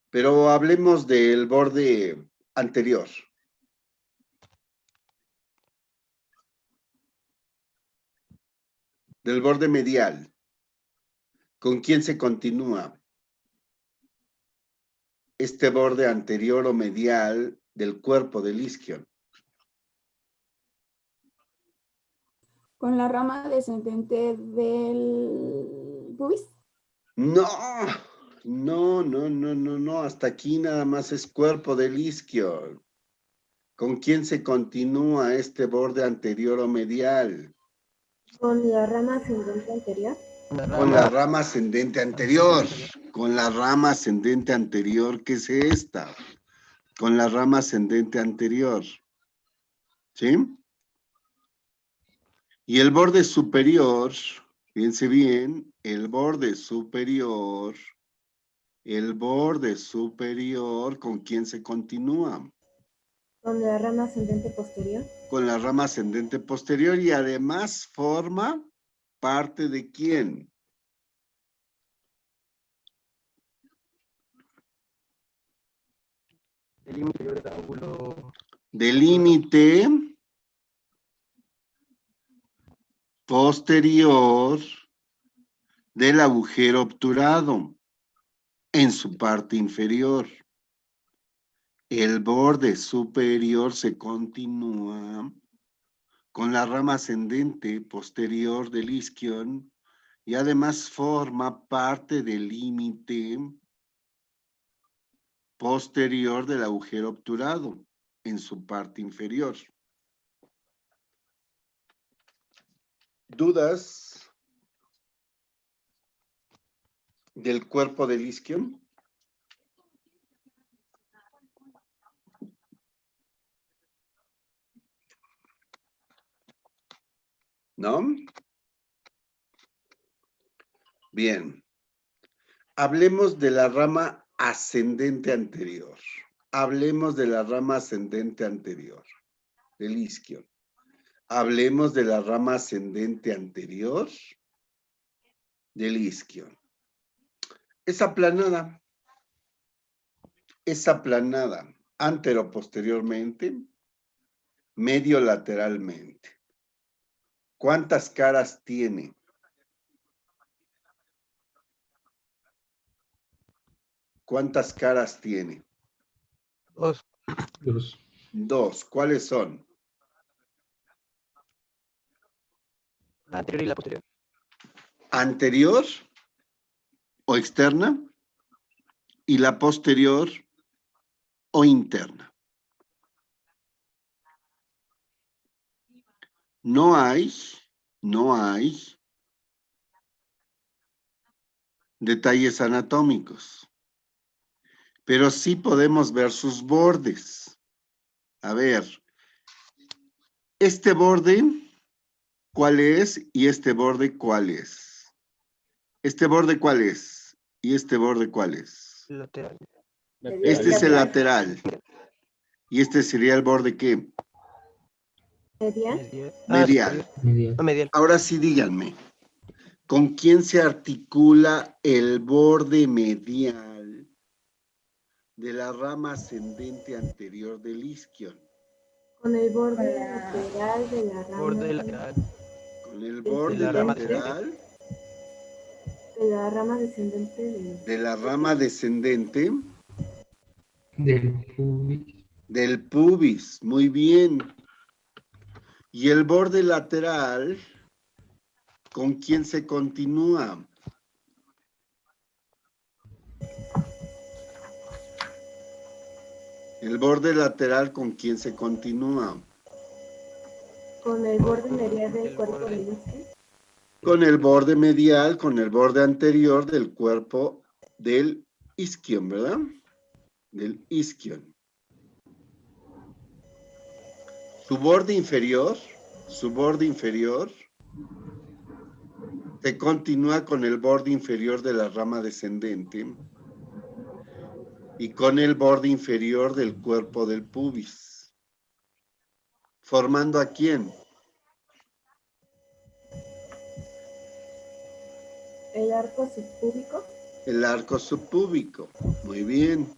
Pero hablemos del borde anterior. Del borde medial. ¿Con quién se continúa? Este borde anterior o medial del cuerpo del isquion. Con la rama descendente del pubis. No, hasta aquí nada más es cuerpo del isquion. ¿Con quién se continúa este borde anterior o medial? con la rama ascendente anterior. Con la rama ascendente anterior. Con la rama ascendente anterior, ¿qué es esta? Con la rama ascendente anterior. ¿Sí? Y el borde superior, fíjense bien, el borde superior, ¿con quién se continúa? Con la rama ascendente posterior. Con la rama ascendente posterior y además forma parte de quién? El límite inferior del ángulo. Del límite posterior del agujero obturado en su parte inferior. El borde superior se continúa con la rama ascendente posterior del isquion y además forma parte del límite posterior del agujero obturado en su parte inferior. ¿Dudas del cuerpo del isquion? ¿No? Bien. Hablemos de la rama ascendente anterior. Hablemos de la rama ascendente anterior del isquion. Hablemos de la rama ascendente anterior del isquion. Es aplanada antero-posteriormente, medio-lateralmente. ¿Cuántas caras tiene? ¿Cuántas caras tiene? Dos. Dos. ¿Cuáles son? La anterior y la posterior. Anterior o externa y la posterior o interna. No hay detalles anatómicos. Pero sí podemos ver sus bordes. A ver, este borde, ¿cuál es? Y este borde, ¿cuál es? ¿Este borde cuál es? Y este borde, ¿cuál es? Lateral. Este es el lateral. ¿Y este sería el borde qué? Medial. Medial. Medial. Medial. Ahora sí díganme, ¿con quién se articula el borde medial de la rama ascendente anterior del isquion? Con el borde lateral de la rama. Borde lateral. Con el borde la rama lateral De la rama descendente de la rama descendente Del pubis. del pubis. Muy bien. Y el borde lateral, ¿con quién se continúa? El borde lateral, ¿con quién se continúa? con el borde medial del cuerpo del isquion. Con el borde medial, con el borde anterior del cuerpo del isquion, ¿verdad? Del isquion. Su borde inferior se continúa con el borde inferior de la rama descendente y con el borde inferior del cuerpo del pubis. ¿Formando a quién? El arco subpúbico. El arco subpúbico. Muy bien.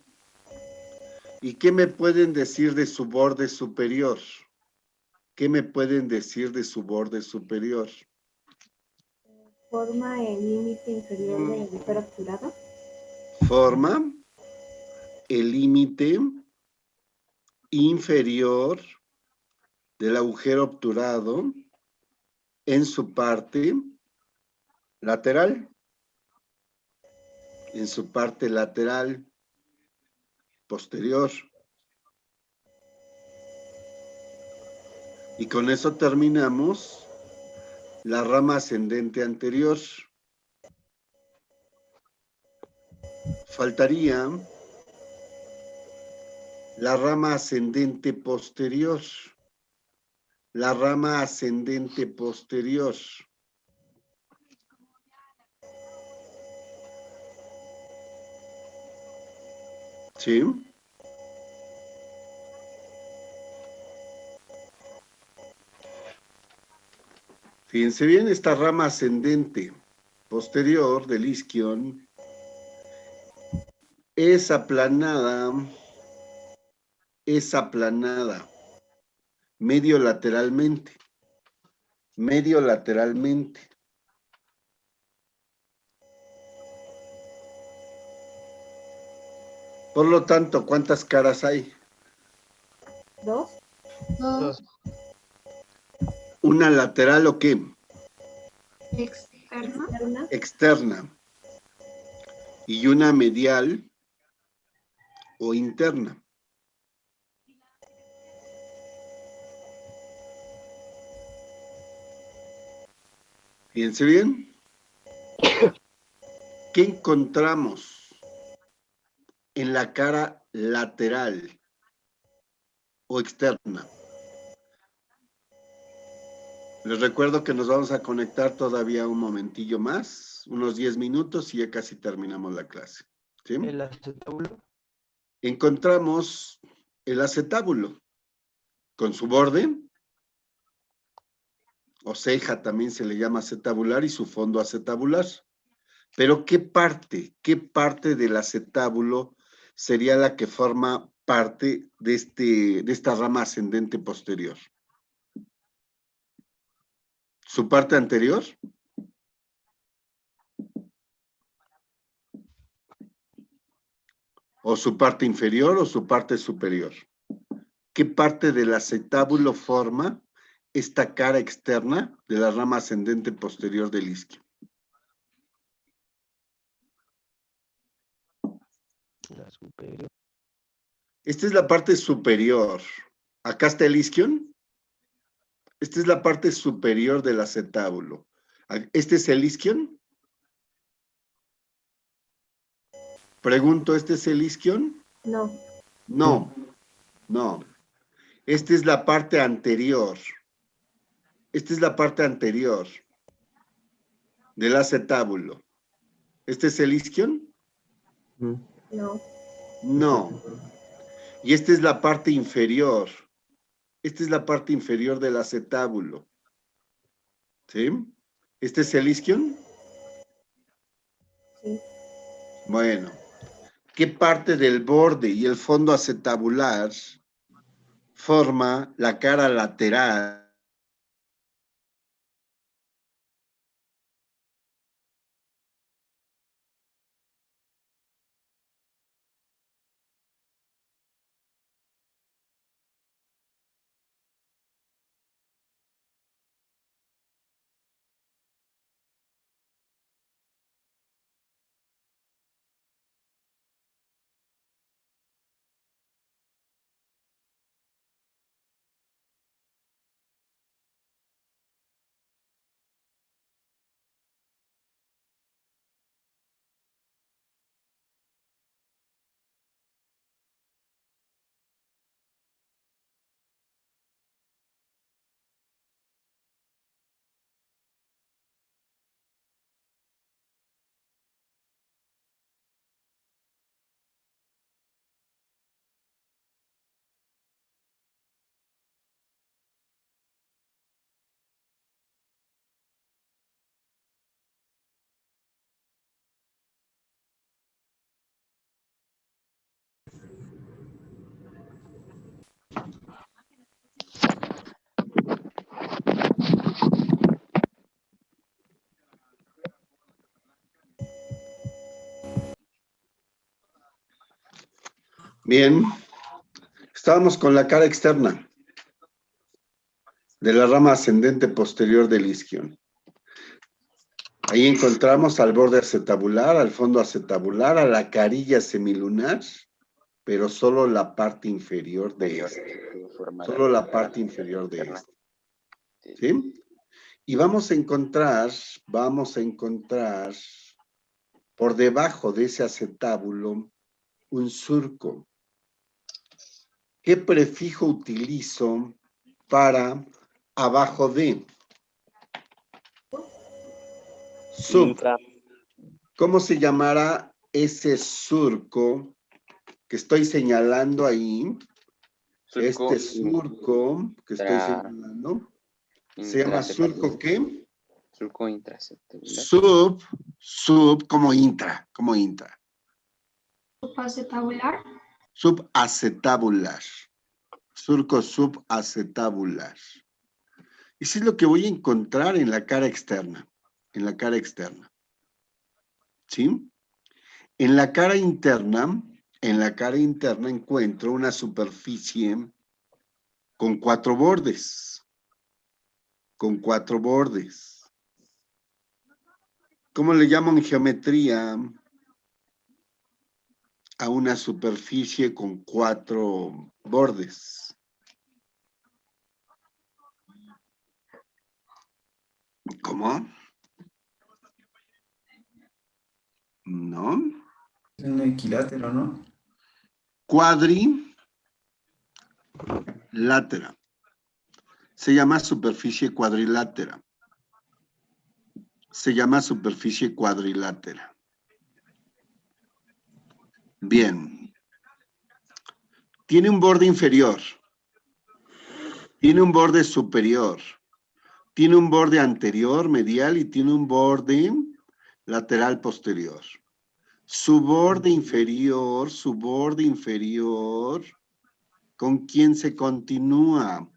¿Y qué me pueden decir de su borde superior? ¿Qué me pueden decir de su borde superior? Forma el límite inferior del agujero obturado. Forma el límite inferior del agujero obturado en su parte lateral. En su parte lateral posterior. Y con eso terminamos la rama ascendente anterior. Faltaría la rama ascendente posterior. La rama ascendente posterior. ¿Sí? Fíjense bien, esta rama ascendente posterior del isquion es aplanada medio lateralmente. Por lo tanto, ¿cuántas caras hay? Dos. Dos. ¿Una lateral o qué? Externa. Externa. Y una medial o interna. Fíjense bien. ¿Qué encontramos en la cara lateral o externa? Les recuerdo que nos vamos a conectar todavía un momentillo más, unos 10 minutos y ya casi terminamos la clase. ¿Sí? El acetábulo. Encontramos el acetábulo con su borde, o ceja también se le llama acetabular, y su fondo acetabular. Pero ¿qué parte del acetábulo sería la que forma parte de esta rama ascendente posterior? ¿Su parte anterior? ¿O su parte inferior o su parte superior? ¿Qué parte del acetábulo forma esta cara externa de la rama ascendente posterior del isquion? La superior. Esta es la parte superior. Acá está el isquion. Esta es la parte superior del acetábulo. ¿Este es el isquion? Pregunto, ¿este es el isquion? No. No, no. Esta es la parte anterior. Esta es la parte anterior del acetábulo. ¿Este es el isquion? No. No. No. Y esta es la parte inferior. Esta es la parte inferior del acetábulo. ¿Sí? ¿Este es el isquion? Sí. Bueno. ¿Qué parte del borde y el fondo acetabular forma la cara lateral Bien, estábamos con la cara externa de la rama ascendente posterior del isquion. Ahí encontramos al borde acetabular, al fondo acetabular, a la carilla semilunar, pero solo la parte inferior de este. Solo la parte inferior de este. ¿Sí? Y vamos a encontrar por debajo de ese acetábulo un surco. ¿Qué prefijo utilizo para abajo de? Sub. Intra. ¿Cómo se llamará ese surco que estoy señalando ahí? Surco Este surco que estoy señalando. ¿Se llama surco qué? Surco intracelular. Sub, como intra. Subacetabular. Subacetabular. Surco subacetabular. Eso es lo que voy a encontrar en la cara externa. ¿Sí? En la cara interna encuentro una superficie con cuatro bordes. ¿Cómo le llamo en geometría a una superficie con cuatro bordes? ¿Cómo? ¿No? Es un equilátero, ¿no? Cuadrilátera. Se llama superficie cuadrilátera. Bien. Tiene un borde inferior. Tiene un borde superior. Tiene un borde anterior, medial, y tiene un borde lateral posterior. Su borde inferior, ¿con quién se continúa?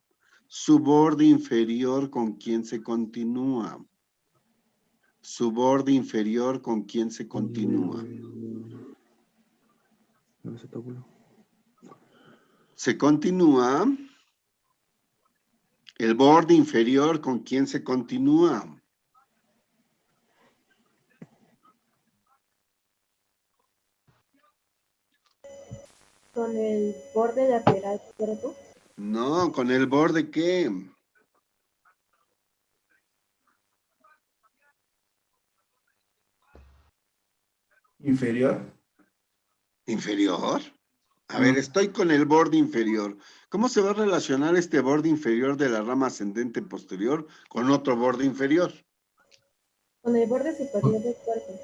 Su borde inferior, ¿con quién se continúa? Su borde inferior, ¿con quién se continúa? El acetábulo. Se continúa. El borde inferior, ¿con quién se continúa? Con el borde lateral, ¿cierto? No, ¿con el borde qué? Inferior. ¿Inferior? A ver, estoy con el borde inferior. ¿Cómo se va a relacionar este borde inferior de la rama ascendente posterior con otro borde inferior? Con el borde superior del cuerpo.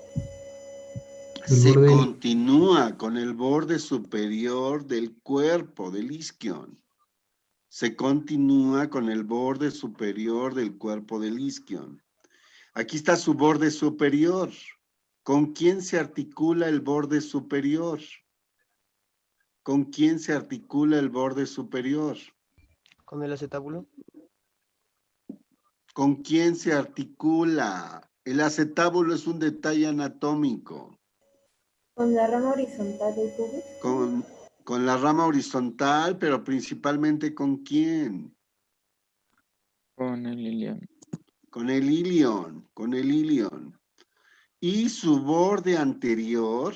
Se borde- continúa con el borde superior del cuerpo, del isquion. Se continúa con el borde superior del cuerpo del isquion. Aquí está su borde superior. ¿Con quién se articula el borde superior? ¿Con quién se articula el borde superior? Con el acetábulo. ¿Con quién se articula? El acetábulo es un detalle anatómico. Con la rama horizontal del pubis. Con la rama horizontal, pero principalmente ¿con quién? Con el ilion. Con el ilion, con el ilion. Y su borde anterior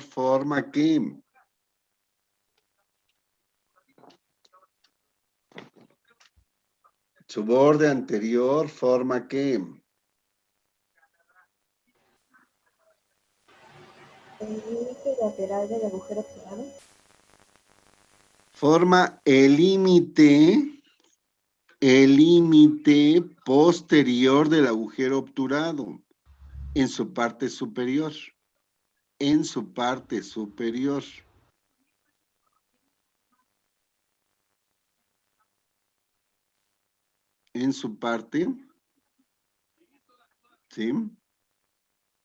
forma ¿qué? Su borde anterior forma ¿qué? El límite lateral del agujero obturado. Forma el límite posterior del agujero obturado en su parte superior. En su parte superior. En su parte, ¿sí?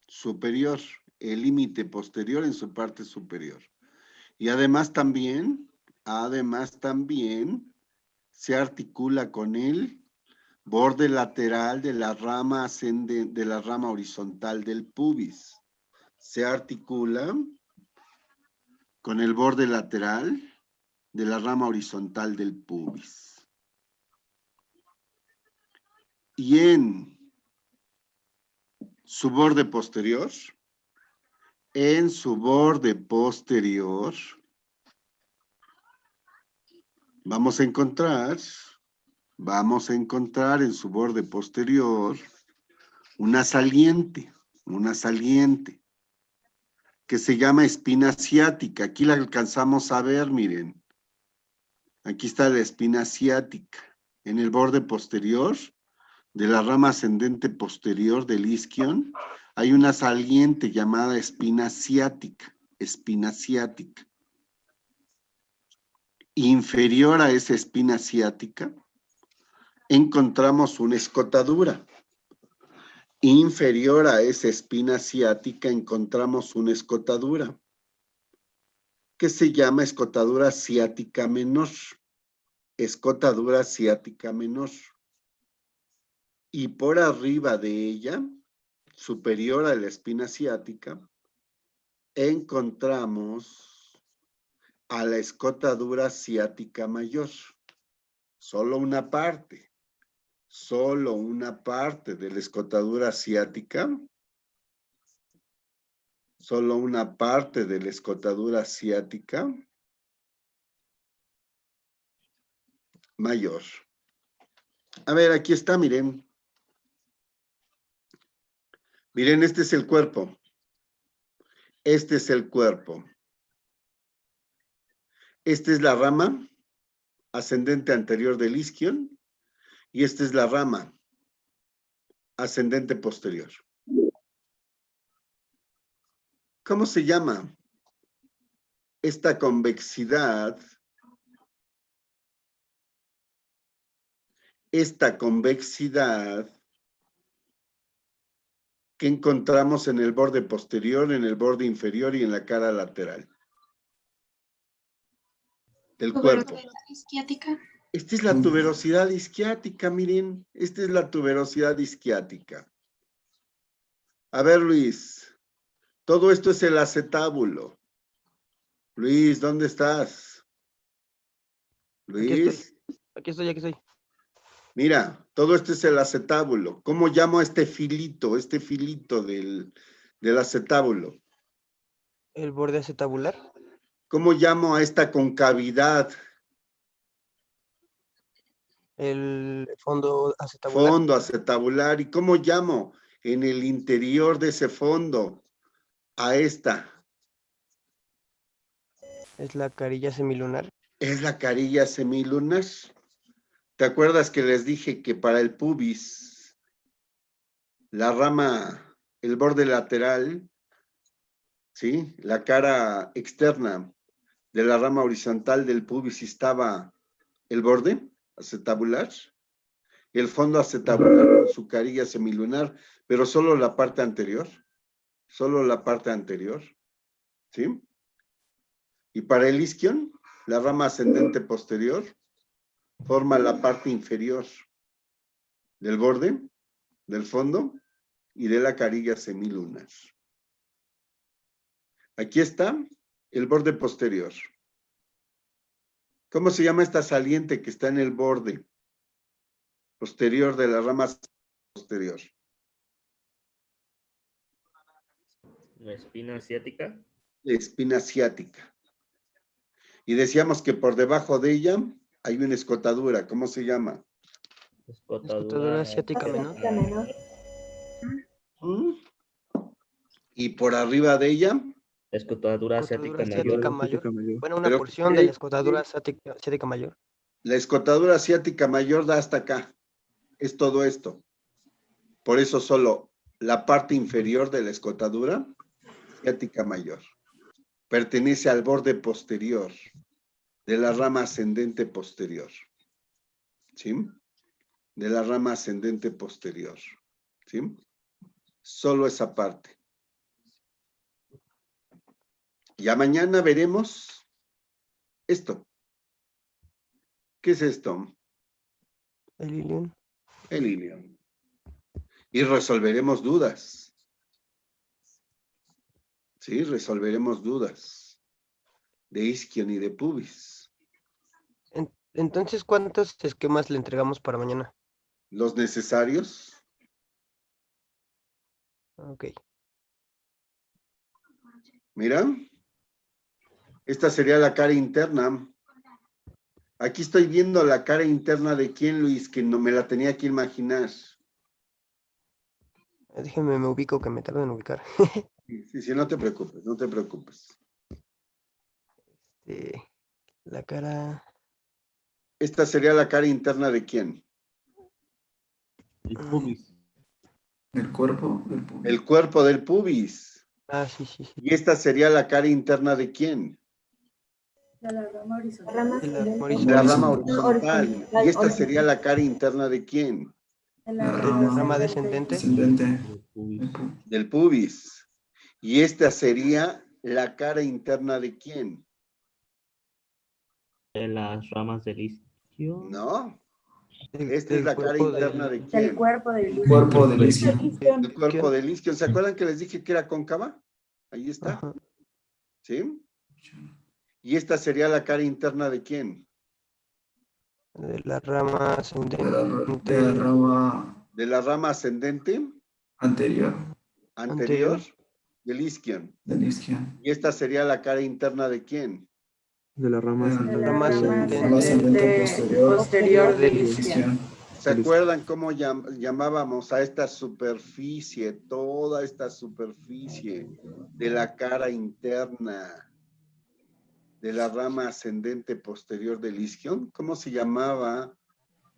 Superior, el límite posterior en su parte superior. Y además también se articula con el borde lateral de la rama ascendente, de la rama horizontal del pubis. Se articula con el borde lateral de la rama horizontal del pubis. Y en su borde posterior, vamos a encontrar en su borde posterior una saliente que se llama espina ciática. Aquí la alcanzamos a ver, miren. Aquí está la espina ciática. En el borde posterior de la rama ascendente posterior del isquion hay una saliente llamada espina ciática. Inferior a esa espina ciática encontramos una escotadura. Inferior a esa espina ciática encontramos una escotadura que se llama escotadura ciática menor. Escotadura ciática menor. Y por arriba de ella, superior a la espina ciática, encontramos a la escotadura ciática mayor. Solo una parte de la escotadura ciática, mayor. A ver, aquí está, miren. Miren, este es el cuerpo. Esta es la rama ascendente anterior del isquion y esta es la rama ascendente posterior. ¿Cómo se llama esta convexidad? Esta convexidad que encontramos en el borde posterior, en el borde inferior y en la cara lateral del cuerpo. Isquiática. Esta es la tuberosidad isquiática, miren. Esta es la tuberosidad isquiática. A ver, Luis. Todo esto es el acetábulo. Luis, ¿dónde estás? Luis. Aquí estoy. Mira, todo esto es el acetábulo. ¿Cómo llamo a este filito del acetábulo? El borde acetabular. ¿Cómo llamo a esta concavidad? El fondo acetabular. Fondo acetabular. ¿Y cómo llamo en el interior de ese fondo, a esta. Es la carilla semilunar. Es la carilla semilunar. ¿Te acuerdas que les dije que para el pubis, la rama, el borde lateral, ¿sí? La cara externa de la rama horizontal del pubis estaba el borde acetabular, el fondo acetabular con su carilla semilunar, pero solo la parte anterior, ¿sí? Y para el isquion, la rama ascendente posterior forma la parte inferior del borde, del fondo y de la carilla semilunar. Aquí está el borde posterior. ¿Cómo se llama esta saliente que está en el borde posterior de la rama posterior? La espina asiática. La espina asiática. Y decíamos que por debajo de ella hay una escotadura. ¿Cómo se llama? Escotadura asiática menor. ¿Mm? Y por arriba de ella, Escotadura asiática mayor. mayor. Bueno, una Pero, porción de la escotadura asiática mayor. la escotadura asiática mayor da hasta acá. Es todo esto. Por eso solo la parte inferior de la escotadura asiática mayor pertenece al borde posterior de la rama ascendente posterior. ¿Sí? De la rama ascendente posterior. ¿Sí? Solo esa parte. Ya mañana veremos esto. ¿Qué es esto? El ilion. El ilion. Y resolveremos dudas. Sí, resolveremos dudas de isquion y de pubis. Entonces, ¿cuántos esquemas le entregamos para mañana? Los necesarios. Ok. Mira. Esta sería la cara interna. Aquí estoy viendo la cara interna de quién, Luis, que no me la tenía que imaginar. Déjeme, me ubico, que me tardo en ubicar. Sí, no te preocupes, no te preocupes. La cara... Esta sería la cara interna de quién. El pubis. El cuerpo del pubis. El cuerpo del pubis. Ah, sí. Y esta sería la cara interna de quién. De la rama horizontal. De la rama horizontal. Y esta sería la cara interna de quién. De La rama descendente. Del pubis. Y esta sería la cara interna de quién. De las ramas del isquio. No. Esta es la cara interna de quién. Del cuerpo del isquion. Cuerpo del isquion. El cuerpo del isquion. ¿Se acuerdan que les dije que era cóncava? Ahí está. Ajá. ¿Sí? Y esta sería la cara interna de quién. De la rama ascendente. De la rama ascendente. Anterior. Del isquion. Del isquion. Y esta sería la cara interna de quién. De la rama ascendente posterior del isquion. isquion. ¿Se acuerdan cómo llamábamos a esta superficie, toda esta superficie de la cara interna de la rama ascendente posterior del isquion? ¿Cómo se llamaba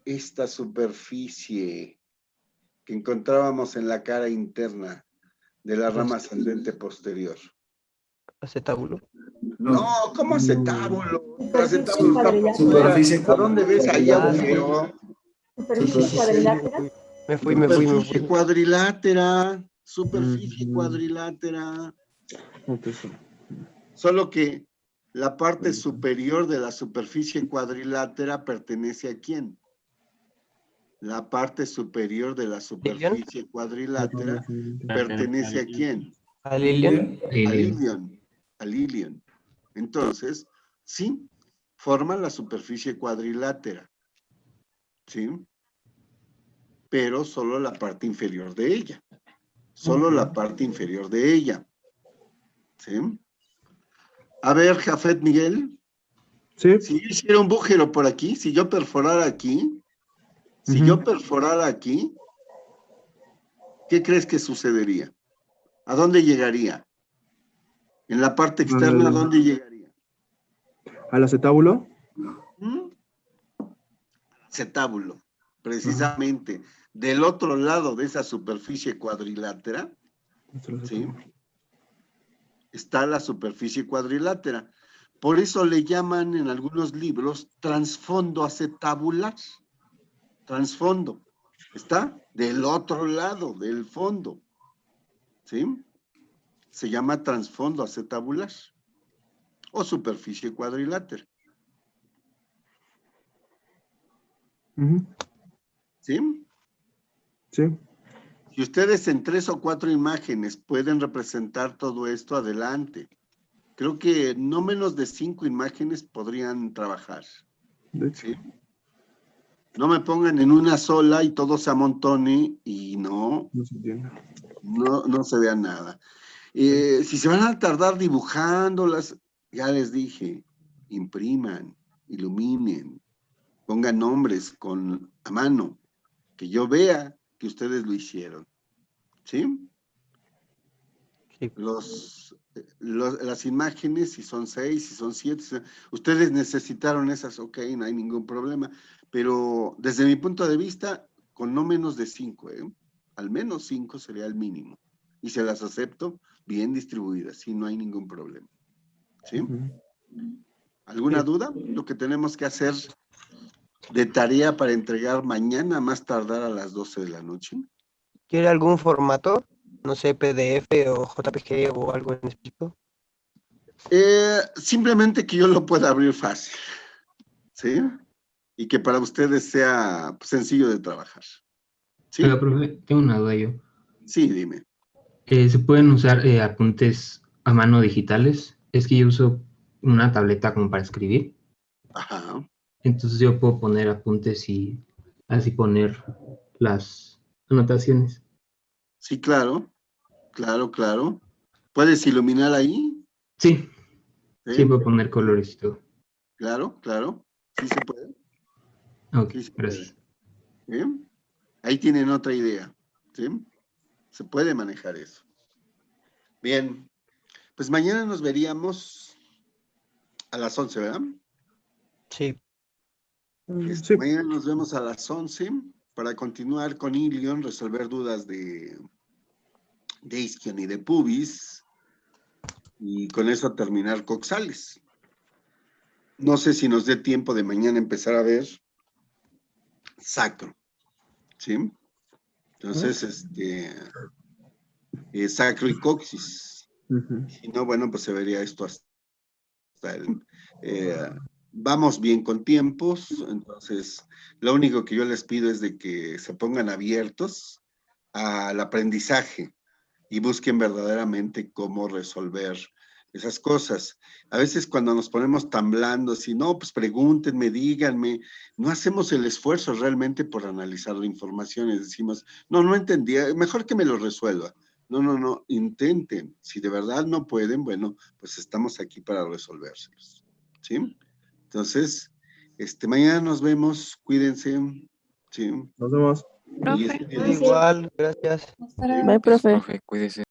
esta superficie que encontrábamos en la cara interna de la rama ascendente posterior? Acetábulo. No, ¿cómo acetábulo? Superficie. ¿A dónde ves ahí agujero? Sí. Me fui. Superficie cuadrilátera. Superficie cuadrilátera. Solo que la parte superior de la superficie cuadrilátera pertenece a quién. La parte superior de la superficie cuadrilátera pertenece a quién. Al ilion. Al ilion. Entonces, sí, forma la superficie cuadrilátera. ¿Sí? Pero solo la parte inferior de ella. Solo la parte inferior de ella. ¿Sí? A ver, Jafet Miguel. Sí. Si yo hiciera un bújero por aquí, si yo perforara aquí, ¿qué crees que sucedería? ¿A dónde llegaría? En la parte externa, ¿a dónde llegaría? ¿Al acetábulo? Acetábulo, precisamente. Del otro lado de esa superficie cuadrilátera, ¿sí? Está la superficie cuadrilátera. Por eso le llaman en algunos libros trasfondo acetabular. Trasfondo. Está del otro lado del fondo. ¿Sí? Se llama trasfondo acetabular o superficie cuadrilátera. ¿Sí? Sí. Si ustedes en 3 o 4 imágenes pueden representar todo esto, adelante. Creo que no menos de 5 imágenes podrían trabajar. ¿Sí? No me pongan en una sola y todo se amontone y no se vea nada. Si se van a tardar dibujándolas, ya les dije, impriman, iluminen, pongan nombres a mano, que yo vea que ustedes lo hicieron. ¿Sí? Las imágenes, si son 6, si son 7, ustedes necesitaron esas, ok, no hay ningún problema, pero desde mi punto de vista, con no menos de 5, al menos 5 sería el mínimo, y se las acepto bien distribuidas, sí, no hay ningún problema. ¿Sí? ¿Alguna duda? Lo que tenemos que hacer de tarea para entregar mañana, más tardar a las 12 de la noche. ¿Quiere algún formato? No sé, PDF o JPG o algo en específico. Simplemente que yo lo pueda abrir fácil, ¿sí? Y que para ustedes sea sencillo de trabajar. ¿Sí? Oiga, profe, tengo una duda yo. Sí, dime. ¿Se pueden usar apuntes a mano digitales? Es que yo uso una tableta como para escribir. Ajá. Entonces yo puedo poner apuntes y así poner las anotaciones. Sí, claro. Claro. ¿Puedes iluminar ahí? Sí. ¿Sí? Sí, puedo poner colores y todo. Claro. Sí se puede. Ok, Sí se gracias. puede. ¿Sí? Ahí tienen otra idea. ¿Sí? Se puede manejar eso. Bien. Pues mañana nos veríamos a las 11, ¿verdad? Sí. Mañana nos vemos a las 11 para continuar con Ilion, resolver dudas de isquion y de pubis, y con eso terminar coxales. No sé si nos dé tiempo de mañana empezar a ver sacro, ¿sí? Entonces, sacro y coxis. Si no, bueno, pues se vería esto hasta vamos bien con tiempos, entonces lo único que yo les pido es de que se pongan abiertos al aprendizaje y busquen verdaderamente cómo resolver esas cosas. A veces cuando nos ponemos tan blandos y no, pues pregúntenme, díganme, no hacemos el esfuerzo realmente por analizar la información y decimos, no entendía, mejor que me lo resuelva. No, intenten. Si de verdad no pueden, bueno, pues estamos aquí para resolvérselos. ¿Sí? Entonces, mañana nos vemos, cuídense. ¿Sí? Nos vemos. Igual, gracias. Bye, profe. Cuídese.